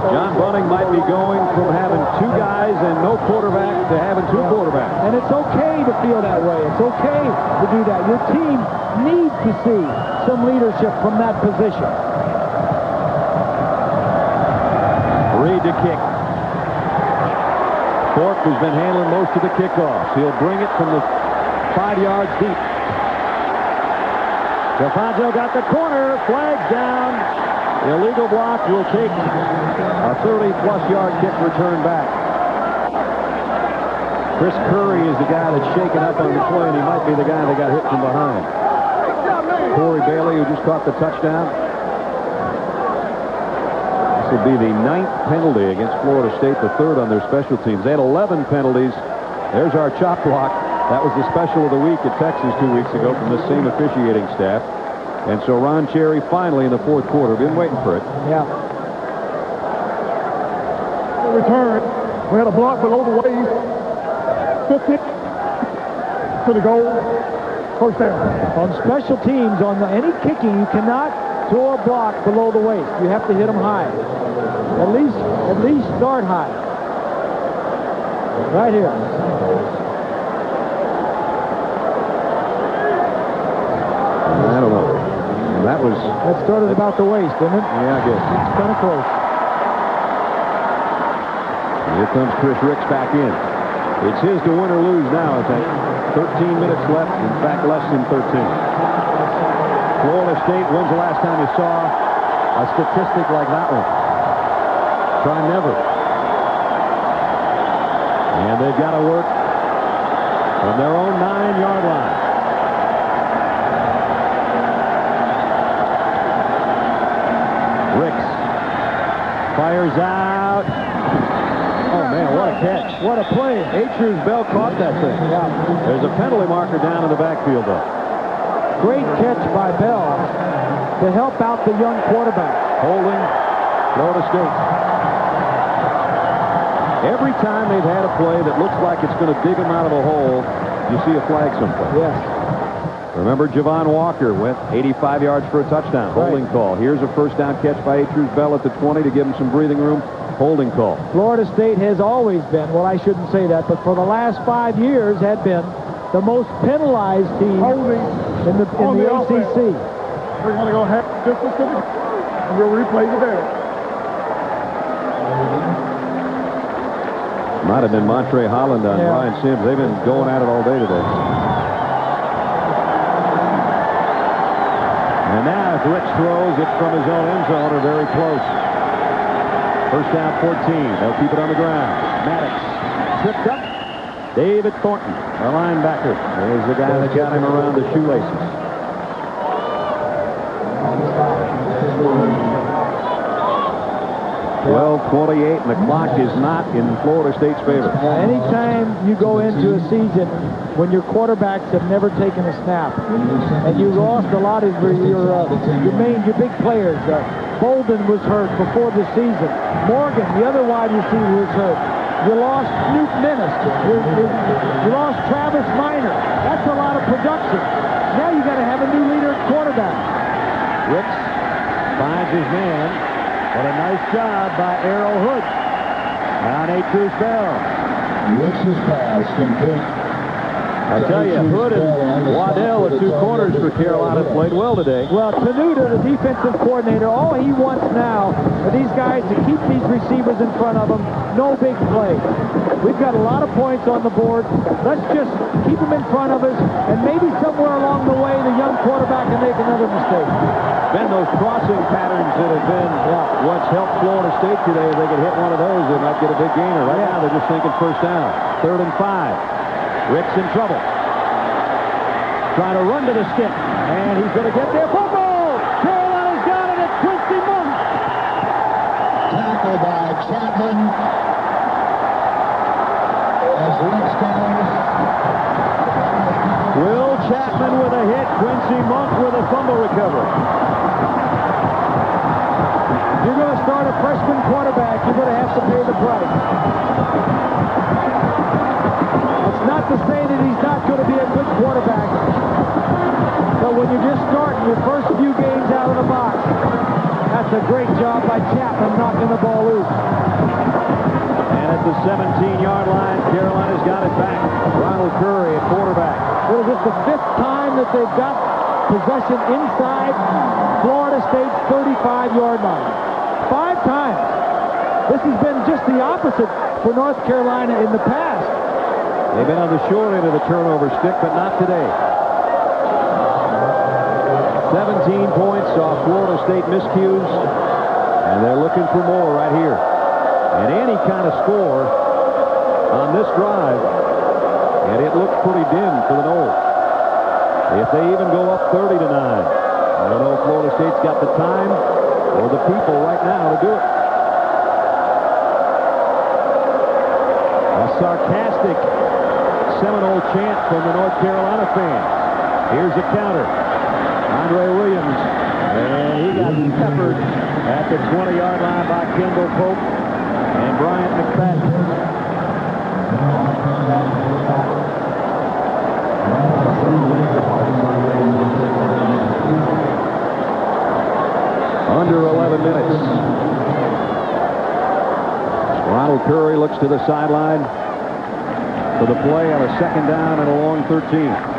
John Bunning might be going from having 2 guys and no quarterback to having 2 quarterbacks. And it's okay to feel that way. It's okay to do that. Your team needs to see some leadership from that position. Reed to kick. Thorpe has been handling most of the kickoffs. He'll bring it from the 5 yards deep. Delfonso got the corner. Flags down. Illegal block will take a 30-plus yard kick return back. Chris Curry is the guy that's shaken up on the play, and he might be the guy that got hit from behind. Corey Bailey, who just caught the touchdown. This will be the 9th penalty against Florida State, the 3rd on their special teams. They had 11 penalties. There's our chop block. That was the special of the week at Texas 2 weeks ago from this same officiating staff. And so Ron Cherry finally in the 4th quarter. Been waiting for it. Yeah. Return. We had a block below the waist. 50 to the goal. First down. On special teams, on any kicking, you cannot throw a block below the waist. You have to hit them high. At least start high. Right here. I don't know. That started about the waist, didn't it? Yeah, I guess. It's kind of close. Here comes Chris Ricks back in. It's his to win or lose now, I think. 13 minutes left. In fact, less than 13. Florida State, when's the last time you saw a statistic like that one? Try never. And they've got to work from their own 9-yard line. Ricks fires out. Oh, man, what a catch. What a play. Atru's Bell caught that thing. Yeah. There's a penalty marker down in the backfield, though. Great catch by Bell to help out the young quarterback. Holding Florida State. Every time they've had a play that looks like it's going to dig them out of a hole, you see a flag someplace. Yes. Remember, Javon Walker went 85 yards for a touchdown. Holding call. Here's a first down catch by Atreus Bell at the 20 to give him some breathing room. Holding call. Florida State has always been, well, I shouldn't say that, but for the last 5 years had been the most penalized team in the ACC. We're going to go ahead just a second, and we'll replay the there. Might have been Montre Holland on Ryan Sims. They've been going at it all day today. And now if Ricks throws it from his own end zone or very close. First down 14. They'll keep it on the ground. Maddox tripped up. David Thornton, a linebacker. There's the guy that got him around the shoelaces. 12:28, and the clock is not in Florida State's favor. Anytime you go into a season when your quarterbacks have never taken a snap, and you lost a lot of your big players. Bolden was hurt before the season. Morgan, the other wide receiver, was hurt. You lost Snoop Minnis. You lost Travis Minor. That's a lot of production. Now you got to have a new leader at quarterback. Ricks finds his man. What a nice job by Arrow Hood. On Atreus Bell. Ricks' pass complete. I tell you, Hood and Waddell, the two corners for Carolina, played well today. Well, Tenuta, the defensive coordinator, all he wants now are these guys to keep these receivers in front of him. No big play. We've got a lot of points on the board. Let's just keep them in front of us, and maybe somewhere along the way, the young quarterback can make another mistake. Then those crossing patterns that have been what's helped Florida State today, if they could hit one of those, they might get a big gainer. Right now, they're just thinking first down. 3rd and 5. Ricks in trouble. Trying to run to the skip. And he's going to get there. Fumble! Carolina's got it at Quincy Monk. Tackle by Chapman. As Ricks comes. Will Chapman with a hit. Quincy Monk with a fumble recovery. You're going to start a freshman quarterback. You're going to have to pay the price. It's not to say that he's not going to be a good quarterback. But when you're just starting your first few games out of the box, that's a great job by Chapman knocking the ball loose. And at the 17-yard line, Carolina's got it back. Ronald Curry at quarterback. What is this, the 5th time that they've got possession inside Florida State's 35-yard line? 5 times. This has been just the opposite for North Carolina in the past. They've been on the short end of the turnover stick, but not today. 17 points off Florida State miscues, and they're looking for more right here. And any kind of score on this drive, and it looks pretty dim for the Noles. If they even go up 30-9, I don't know if Florida State's got the time or the people right now to do it. A sarcastic Seminole chant from the North Carolina fans. Here's a counter. Andre Williams, and he got peppered at the 20-yard line by Kendall Pope and Bryant McFadden. Under 11 minutes. Ronald Curry looks to the sideline for the play on a 2nd down and a long 13.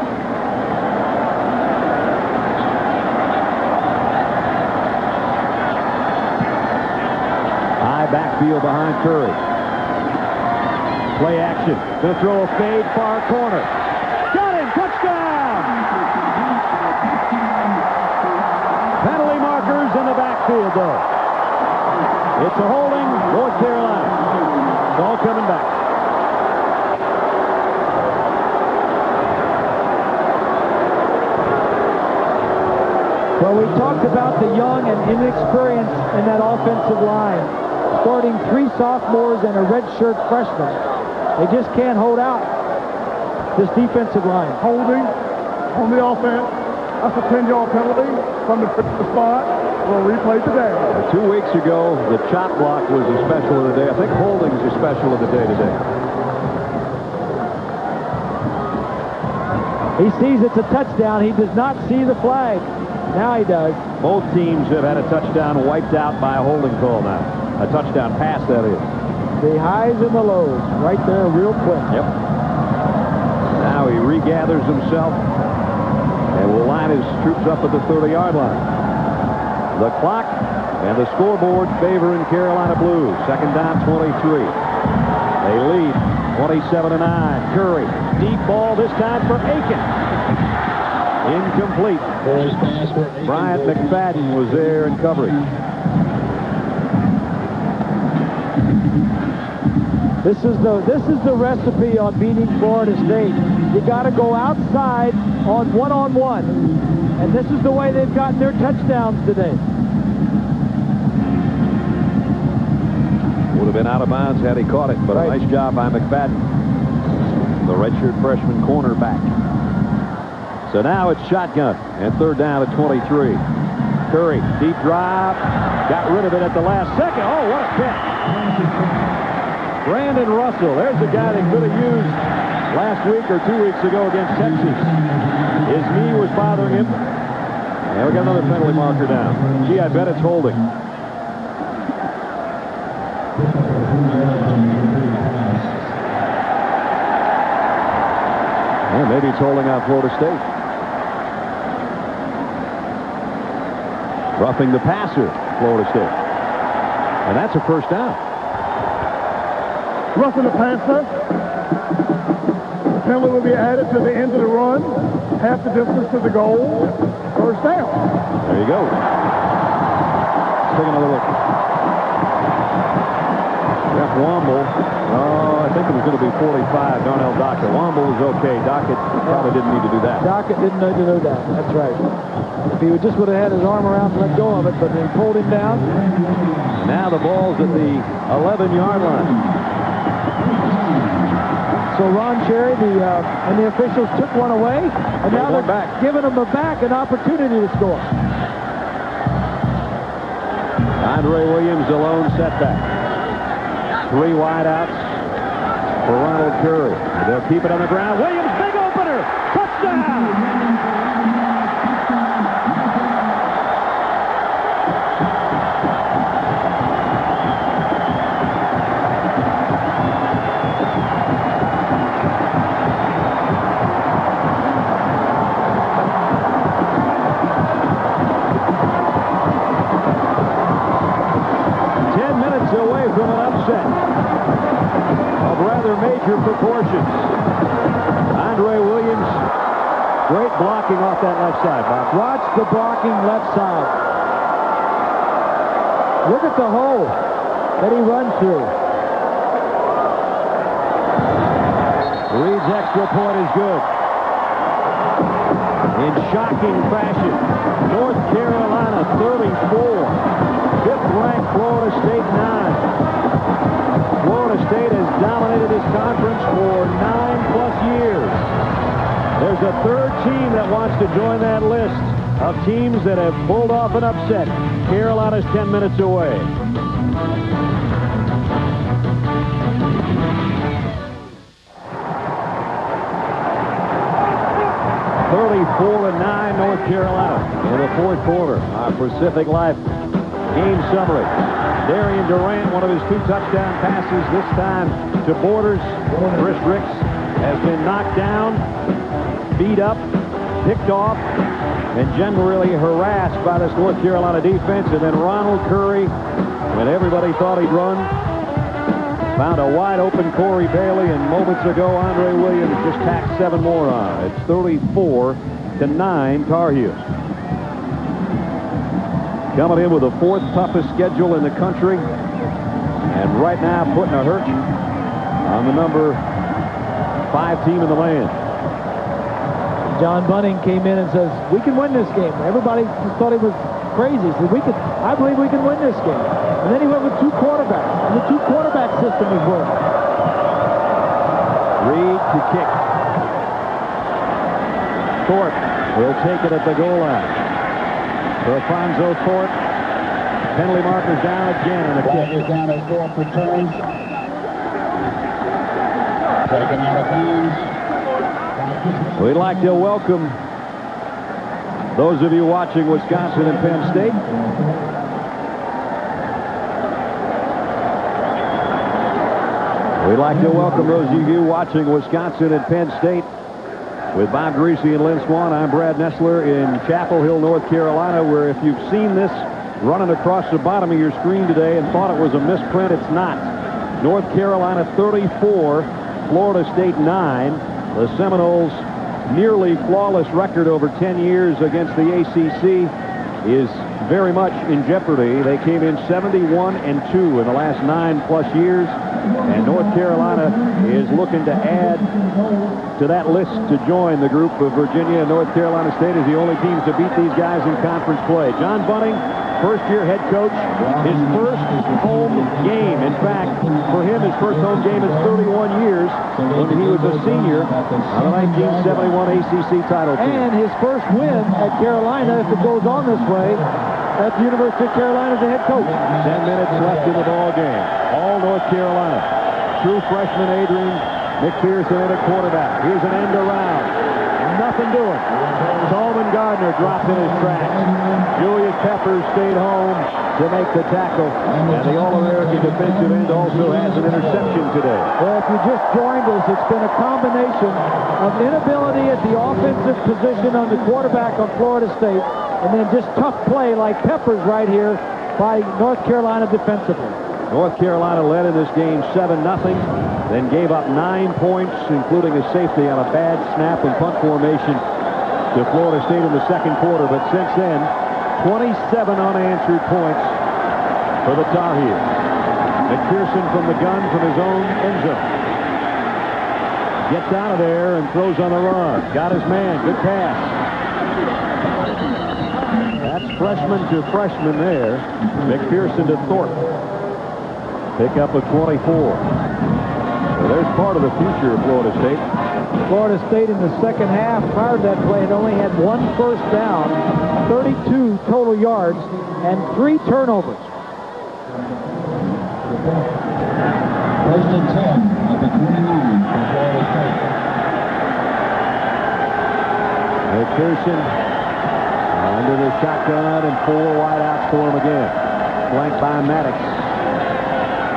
Backfield behind Curry. Play action. Going to throw a fade far corner. Got him! Touchdown! Penalty markers in the backfield, though. It's a holding, North Carolina. It's all coming back. Well, we talked about the young and inexperienced in that offensive line. Starting 3 sophomores and a redshirt freshman. They just can't hold out this defensive line. Holding on the offense. That's a 10-yard penalty. from the spot. We'll replay today. 2 weeks ago, the chop block was a special of the day. I think holding's a special of the day today. He sees it's a touchdown. He does not see the flag. Now he does. Both teams have had a touchdown wiped out by a holding call now. A touchdown pass, that is. The highs and the lows right there real quick. Yep. Now he regathers himself and will line his troops up at the 30-yard line. The clock and the scoreboard favoring Carolina Blues. Second down, 23. They lead 27-9. Curry, deep ball this time for Aiken. Incomplete. Bryant McFadden was there in coverage. This is the recipe on beating Florida State. You got to go outside on one-on-one, and this is the way they've gotten their touchdowns today. Would have been out of bounds had he caught it, but a nice job by McFadden, the redshirt freshman cornerback. So now it's shotgun and third down at 23. Curry, deep drive, got rid of it at the last second. Oh, what a catch. Brandon Russell, there's the guy they could have used last week or 2 weeks ago against Texas. His knee was bothering him. And we got another penalty marker down. Gee, I bet it's holding. Yeah, maybe it's holding out Florida State. Roughing the passer, Florida State. And that's a first down. Roughing the passer. The penalty will be added to the end of the run. Half the distance to the goal. First down. There you go. Let's take another look. Ref Womble. Oh, I think it was going to be 45. Darnell Dockett. Womble was okay. Dockett probably didn't need to do that. Dockett didn't need to do that. That's right. If he just would have had his arm around and let go of it, but they pulled him down. And now the ball's at the 11-yard line. So Ron Cherry and the officials took one away, and now they're giving them an opportunity to score. Andre Williams, the lone setback. 3 wideouts for Ronald Curry. They'll keep it on the ground. Williams, big opener. Touchdown! 10 minutes away from an upset of rather major proportions. Andre Williams, great blocking off that left side, Bob. Watch the blocking left side. Look at the hole that he runs through. Reed's extra point is good. In shocking fashion, North Carolina 34. 5th-ranked Florida State 9. Florida State has dominated this conference for 9+ years. There's a third team that wants to join that list of teams that have pulled off an upset. Carolina's 10 minutes away. (34-9) North Carolina in the fourth quarter. Our Pacific Life game summary. Darian Durant, one of his 2 touchdown passes, this time to Borders. Chris Ricks has been knocked down, beat up, picked off, and generally harassed by this North Carolina defense. And then Ronald Curry, when everybody thought he'd run, found a wide open Corey Bailey, and moments ago Andre Williams just tacked 7 more on. It's 34-9 Tar Heels. Coming in with the 4th toughest schedule in the country, and right now putting a hurting on the number 5 team in the land. John Bunning came in and says, "We can win this game." Everybody just thought he was crazy. He said, "I believe we can win this game." And then he went with 2 quarterbacks, and the 2 quarterback system is working. Reed to kick. Thorpe will take it at the goal line. So Alfonso Thorpe. Penalty markers down again on the Flag kick. is down as Thorpe returns. Taken out of bounds. We'd like to welcome those of you watching Wisconsin and Penn State. We'd like to welcome those of you watching Wisconsin and Penn State. With Bob Greasy and Lynn Swan, I'm Brad Nessler in Chapel Hill, North Carolina, where if you've seen this running across the bottom of your screen today and thought it was a misprint, it's not. North Carolina 34, Florida State 9. The Seminoles' nearly flawless record over 10 years against the ACC is very much in jeopardy. They came in 71-2 in the last 9+ years. And North Carolina is looking to add to that list to join the group of Virginia and North Carolina State as the only teams to beat these guys in conference play. John Bunting, first-year head coach, his first home game. In fact, for him, his first home game is 31 years when he was a senior on the 1971 ACC title team. And his first win at Carolina, if it goes on this way, at the University of Carolina as a head coach. 10 minutes left in the ball game. All North Carolina. True freshman Adrian McPherson in at quarterback. Here's an end around. Nothing doing. Solomon Gardner dropped in his tracks. Julius Peppers stayed home to make the tackle. And the All-American defensive end also has an interception today. Well, if you just joined us, it's been a combination of inability at the offensive position on the quarterback on Florida State, and then just tough play like Peppers right here by North Carolina defensively. North Carolina led in this game 7-0, then gave up 9 points, including a safety on a bad snap and punt formation to Florida State in the second quarter. But since then, 27 unanswered points for the Tar Heels. McPherson from the gun from his own end zone. Gets out of there and throws on the run. Got his man. Good pass. That's freshman to freshman there. McPherson to Thorpe. Pick up a 24. Well, there's part of the future of Florida State. Florida State in the second half, prior to that play, had only had 1 first down, 32 total yards, and 3 turnovers. First and 10 at the 29 for Florida State. McPherson under the shotgun and 4 wideouts for him again. Flanked by Maddox.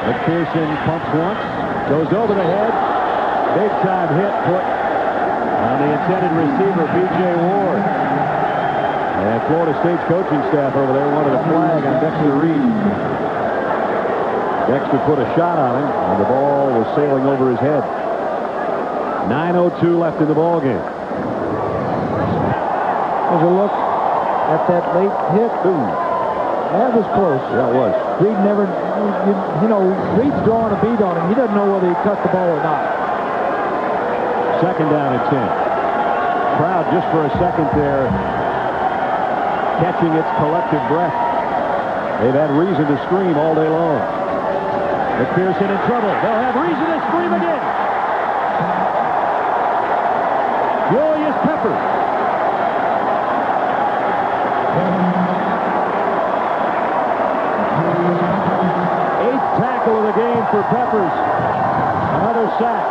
McPherson pumps once, goes over the head. Big time hit put on the intended receiver, B.J. Ward. And Florida State's coaching staff over there wanted a flag on Dexter Reed. Dexter put a shot on him, and the ball was sailing over his head. 9:02 left in the ball game. There's a look at that late hit. Ooh. That was close. Yeah, it was. Reed never, you know, Reed's drawing a beat on him. He doesn't know whether he cut the ball or not. Second down and 10. Crowd just for a second there catching its collective breath. They've had reason to scream all day long. McPherson in trouble. They'll have reason to scream again. Julius Peppers. Tackle of the game for Peppers. Another sack.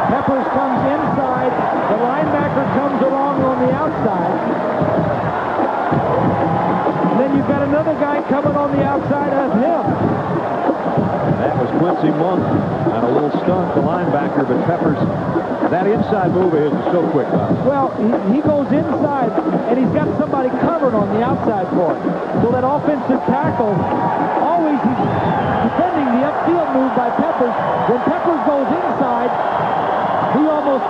Peppers comes inside. The linebacker comes along on the outside. And then you've got another guy coming on the outside of him. That was Quincy Monk on a little stunt, the linebacker, but Peppers, that inside move of his is so quick. Well, he goes inside, and he's got somebody covered on the outside for him. So that offensive tackle, always he's defending the upfield move by Peppers. When Peppers goes inside, he almost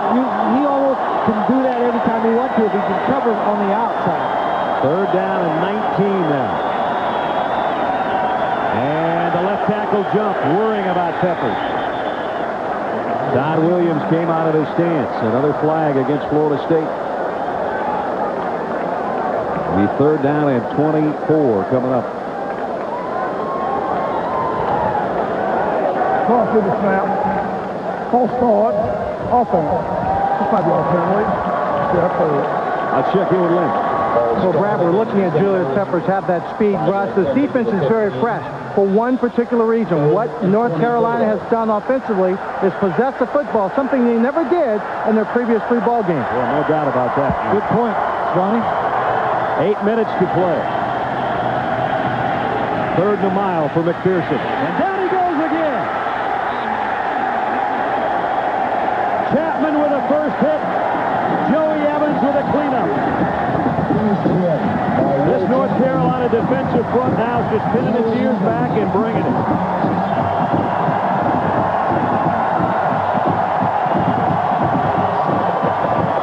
can do that every time he wants to if he can cover on the outside. Third down and 19 now. And the left tackle jump, worrying about Peppers. Todd Williams came out of his stance. Another flag against Florida State. The third down and 24 coming up. Cross to the snap. False start. Offense. This might be on penalty. I'll check in with Lynch. So, Brad, we're looking at Julius Peppers have that speed rush. This defense is very fresh for one particular reason. What North Carolina has done offensively is possess the football, something they never did in their previous 3 ball games. Well, no doubt about that. Good point, Ronnie. 8 minutes to play. 3rd and a mile for McPherson. And down he goes again. Chapman with a first hit. Joey Evans with a cleanup. This North Carolina defensive front now is just pinning its ears back and bringing it.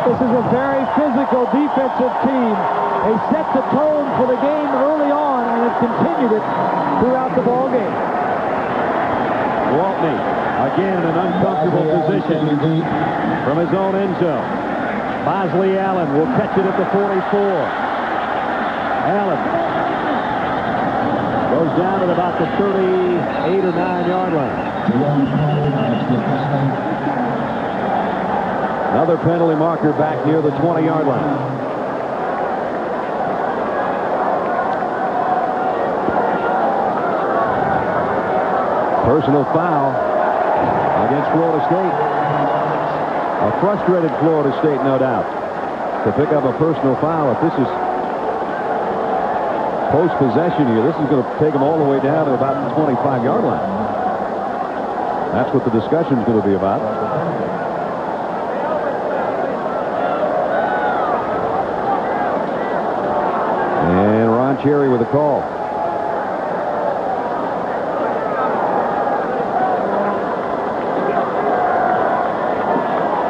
This is a very physical defensive team. They set the tone for the game early on and have continued it throughout the ball game. Waltney, again in an uncomfortable position from his own end zone. Bosley Allen will catch it at the 44. Allen goes down at about the 38 or 9-yard line. Another penalty marker back near the 20-yard line. Personal foul against Florida State. A frustrated Florida State, no doubt, to pick up a personal foul. If this is post-possession here, this is going to take them all the way down to about the 25-yard line. That's what the discussion is going to be about. And Ron Cherry with a call.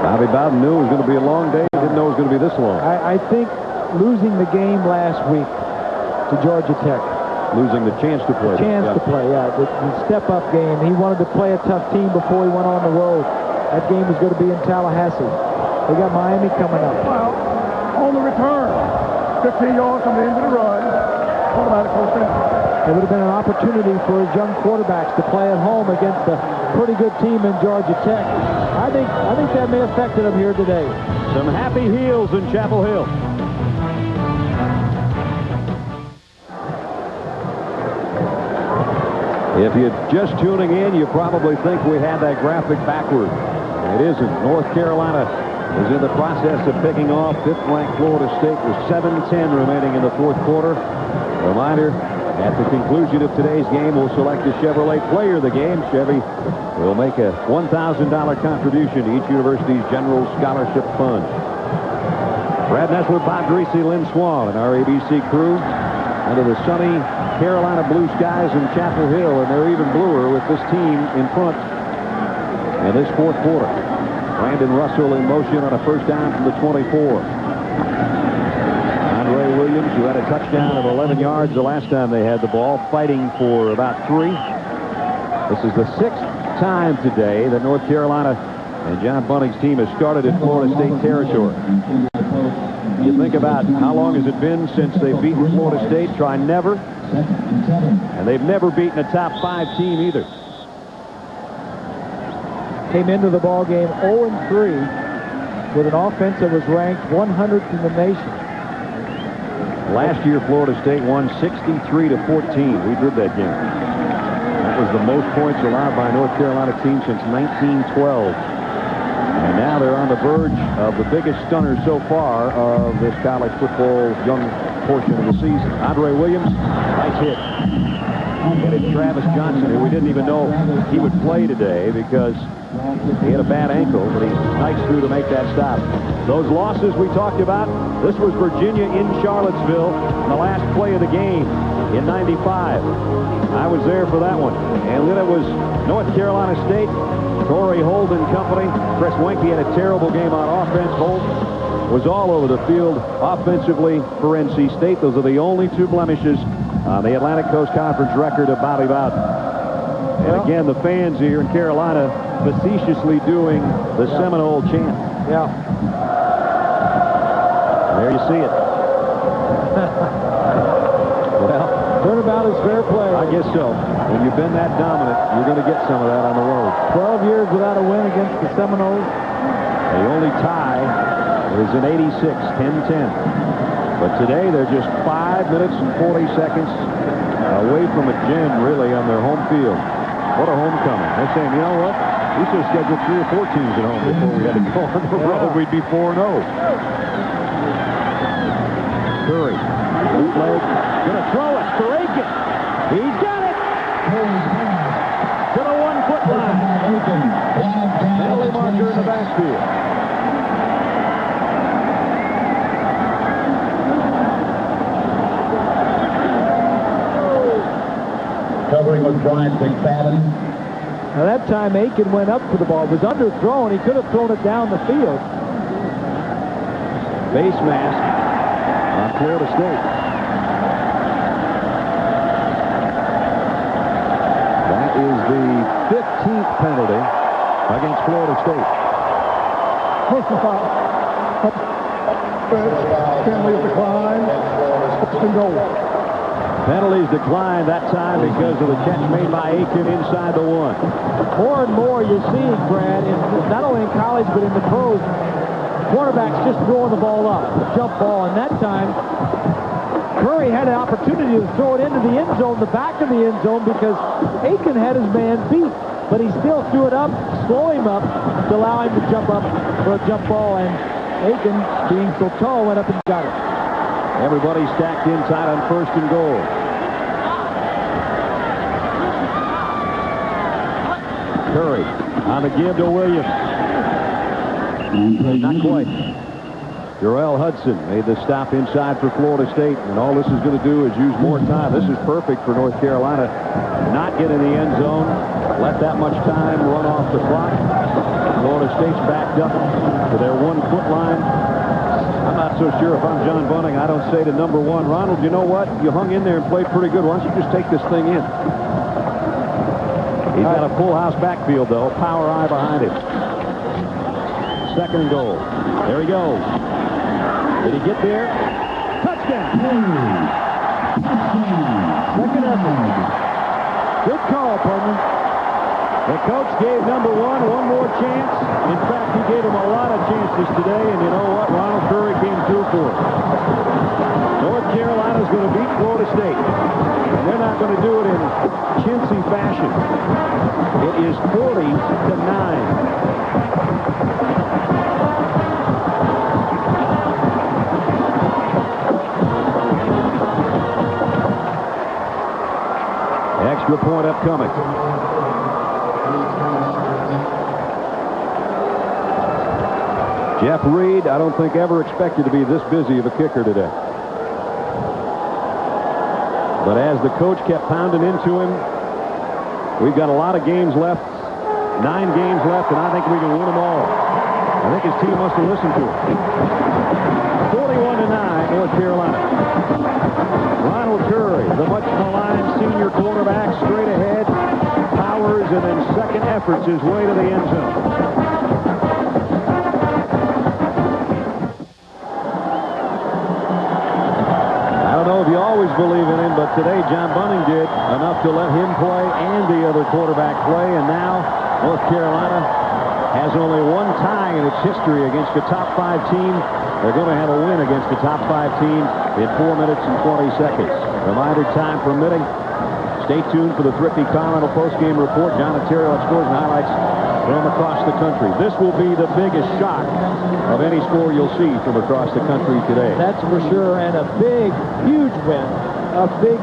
Bobby Bowden knew it was going to be a long day. He didn't know it was going to be this long. I think losing the game last week to Georgia Tech. Losing the chance to play. To play, yeah. The step-up game. He wanted to play a tough team before he went on the road. That game was going to be in Tallahassee. They got Miami coming up. Well, on the return, 15 yards from the end of the run, automatic first down. It would have been an opportunity for his young quarterbacks to play at home against a pretty good team in Georgia Tech. I think that may have affected him here today. Some happy heels in Chapel Hill. If you're just tuning in, you probably think we had that graphic backward. It isn't. North Carolina is in the process of picking off 5th-ranked Florida State with 7:10 remaining in the 4th quarter. Reminder, at the conclusion of today's game, we'll select a Chevrolet player of the game. Chevy will make a $1,000 contribution to each university's general scholarship fund. Brad Nessler, Bob Greasy, Lynn Swan, and our ABC crew under the sunny Carolina blue skies in Chapel Hill, and they're even bluer with this team in front in this 4th quarter. Brandon Russell in motion on a first down from the 24. Andre Williams, who had a touchdown of 11 yards the last time they had the ball, fighting for about 3. This is the 6th time today that North Carolina and John Bunning's team has started in Florida State territory. You think about how long has it been since they've beaten Florida State? Try never. And they've never beaten a top 5 team either. Came into the ball game 0-3 with an offense that was ranked 100th in the nation. Last year, Florida State won 63-14. We did that game. That was the most points allowed by a North Carolina team since 1912. And now they're on the verge of the biggest stunner so far of this college football young portion of the season. Andre Williams, nice hit. And it's Travis Johnson, who we didn't even know he would play today because he had a bad ankle, but he snipes through to make that stop. Those losses we talked about, this was Virginia in Charlottesville in the last play of the game in '95. I was there for that one. And then it was North Carolina State, Torrey Holt and company. Chris Wenke had a terrible game on offense. Holt was all over the field offensively for NC State. Those are the only 2 blemishes on the Atlantic Coast Conference record of Bobby Bowden. And again, the fans here in Carolina facetiously doing the Seminole chant. Yeah. There you see it. Well, turnabout is fair play. I guess so. When you've been that dominant, you're going to get some of that on the road. 12 years without a win against the Seminoles. The only tie is in '86, 10-10. But today they're just 5 minutes and 40 seconds away from a gem, really, on their home field. What a homecoming. They're saying, you know what? We should have scheduled 3 or 4 teams at home before we had to go on the road. We'd be 4-0. Curry, bootleg, gonna throw it for Aiken. He's got it. To the 1-foot line. Penalty marker in the backfield. Covering with Bryant McFadden. Now that time Aiken went up for the ball. It was underthrown. He could have thrown it down the field. Face mask on Florida State. That is the 15th penalty against Florida State. Personal foul. Penalty decline. First and goal. Penalties declined that time because of the catch made by Aiken inside the 1. More and more you're seeing, Brad, not only in college but in the pros, quarterbacks just throwing the ball up, the jump ball, and that time Curry had an opportunity to throw it into the end zone, the back of the end zone, because Aiken had his man beat, but he still threw it up, slow him up to allow him to jump up for a jump ball, and Aiken, being so tall, went up and got it. Everybody stacked inside on 1st and goal. Curry on the give to Williams. Not quite. Jarrell Hudson made the stop inside for Florida State, and all this is going to do is use more time. This is perfect for North Carolina. Not get in the end zone, let that much time run off the clock. Florida State's backed up to their 1-foot line. I'm not so sure if I'm John Bunting. I don't say to number 1, Ronald, you know what? You hung in there and played pretty good. Why don't you just take this thing in? He's got a full house backfield, though. Power eye behind him. 2nd and goal. There he goes. Did he get there? Touchdown! 2nd effort. Good call, partner. The coach gave number 1 one more chance. In fact, he gave him a lot of chances today, and you know what? Ronald Curry came through for him. North Carolina's going to beat Florida State, and they're not going to do it in chintzy fashion. It is 40-9. Extra point upcoming. Jeff Reed, I don't think ever expected to be this busy of a kicker today. But as the coach kept pounding into him, we've got a lot of games left, 9 games left, and I think we can win them all. I think his team must have listened to him. 41-9, North Carolina. Ronald Curry, the much maligned senior quarterback, straight ahead, powers, and then second efforts his way to the end zone. If you always believe in him, but today John Bunting did enough to let him play and the other quarterback play, and now North Carolina has only 1 tie in its history against a top 5 team. They're going to have a win against a top 5 team in 4 minutes and 20 seconds. Reminder, time permitting. Stay tuned for the Thrifty Continental postgame report. John Ontario at scores and highlights from across the country. This will be the biggest shock of any score you'll see from across the country today. That's for sure, and a big, huge win. A big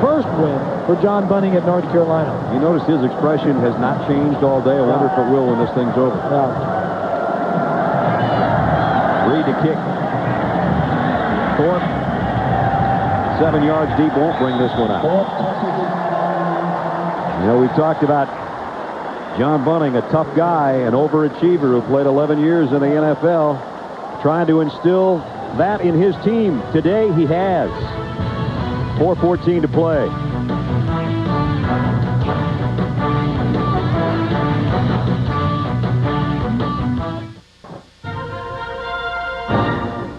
first win for John Bunting at North Carolina. You notice his expression has not changed all day. I wonder if it will when this thing's over. Reed to kick. Thorpe, 7 yards deep, won't bring this one out. You know, we talked about John Bunting, a tough guy, an overachiever who played 11 years in the NFL, trying to instill that in his team. Today he has. 4:14 to play.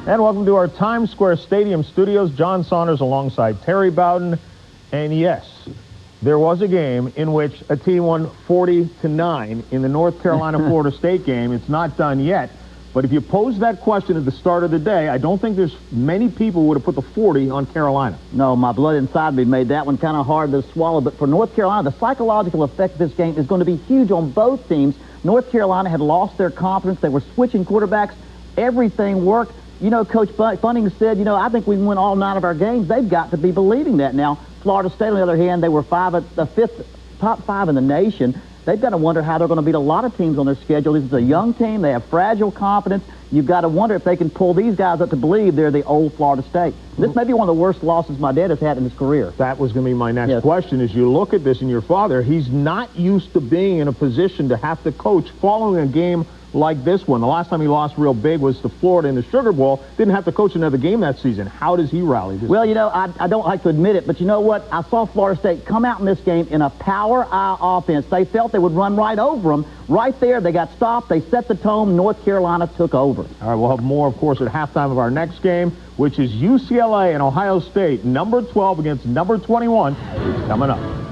And welcome to our Times Square Stadium studios. John Saunders alongside Terry Bowden. And yes, there was a game in which a team won 40-9 in the North Carolina-Florida State game. It's not done yet, But if you posed that question at the start of the day, I don't think there's many people who would have put the 40 on Carolina. No, my blood inside me made that one kind of hard to swallow. But for North Carolina, the psychological effect of this game is going to be huge on both teams. North Carolina had lost their confidence. They were switching quarterbacks. Everything worked. You know, Coach Bunning said, you know, I think we win all 9 of our games. They've got to be believing that now. Florida State, on the other hand, they were top 5 in the nation. They've got to wonder how they're going to beat a lot of teams on their schedule. This is a young team. They have fragile confidence. You've got to wonder if they can pull these guys up to believe they're the old Florida State. This may be one of the worst losses my dad has had in his career. That was going to be my next question. As you look at this, and your father, he's not used to being in a position to have to coach following a game like this one. The last time he lost real big was to Florida in the Sugar Bowl. Didn't have to coach another game that season. How does he rally this Well, you know, I don't like to admit it, but you know what? I saw Florida State come out in this game in a power-eye offense. They felt they would run right over them. Right there, they got stopped. They set the tone. North Carolina took over. All right, we'll have more, of course, at halftime of our next game, which is UCLA and Ohio State, number 12 against number 21. It's coming up.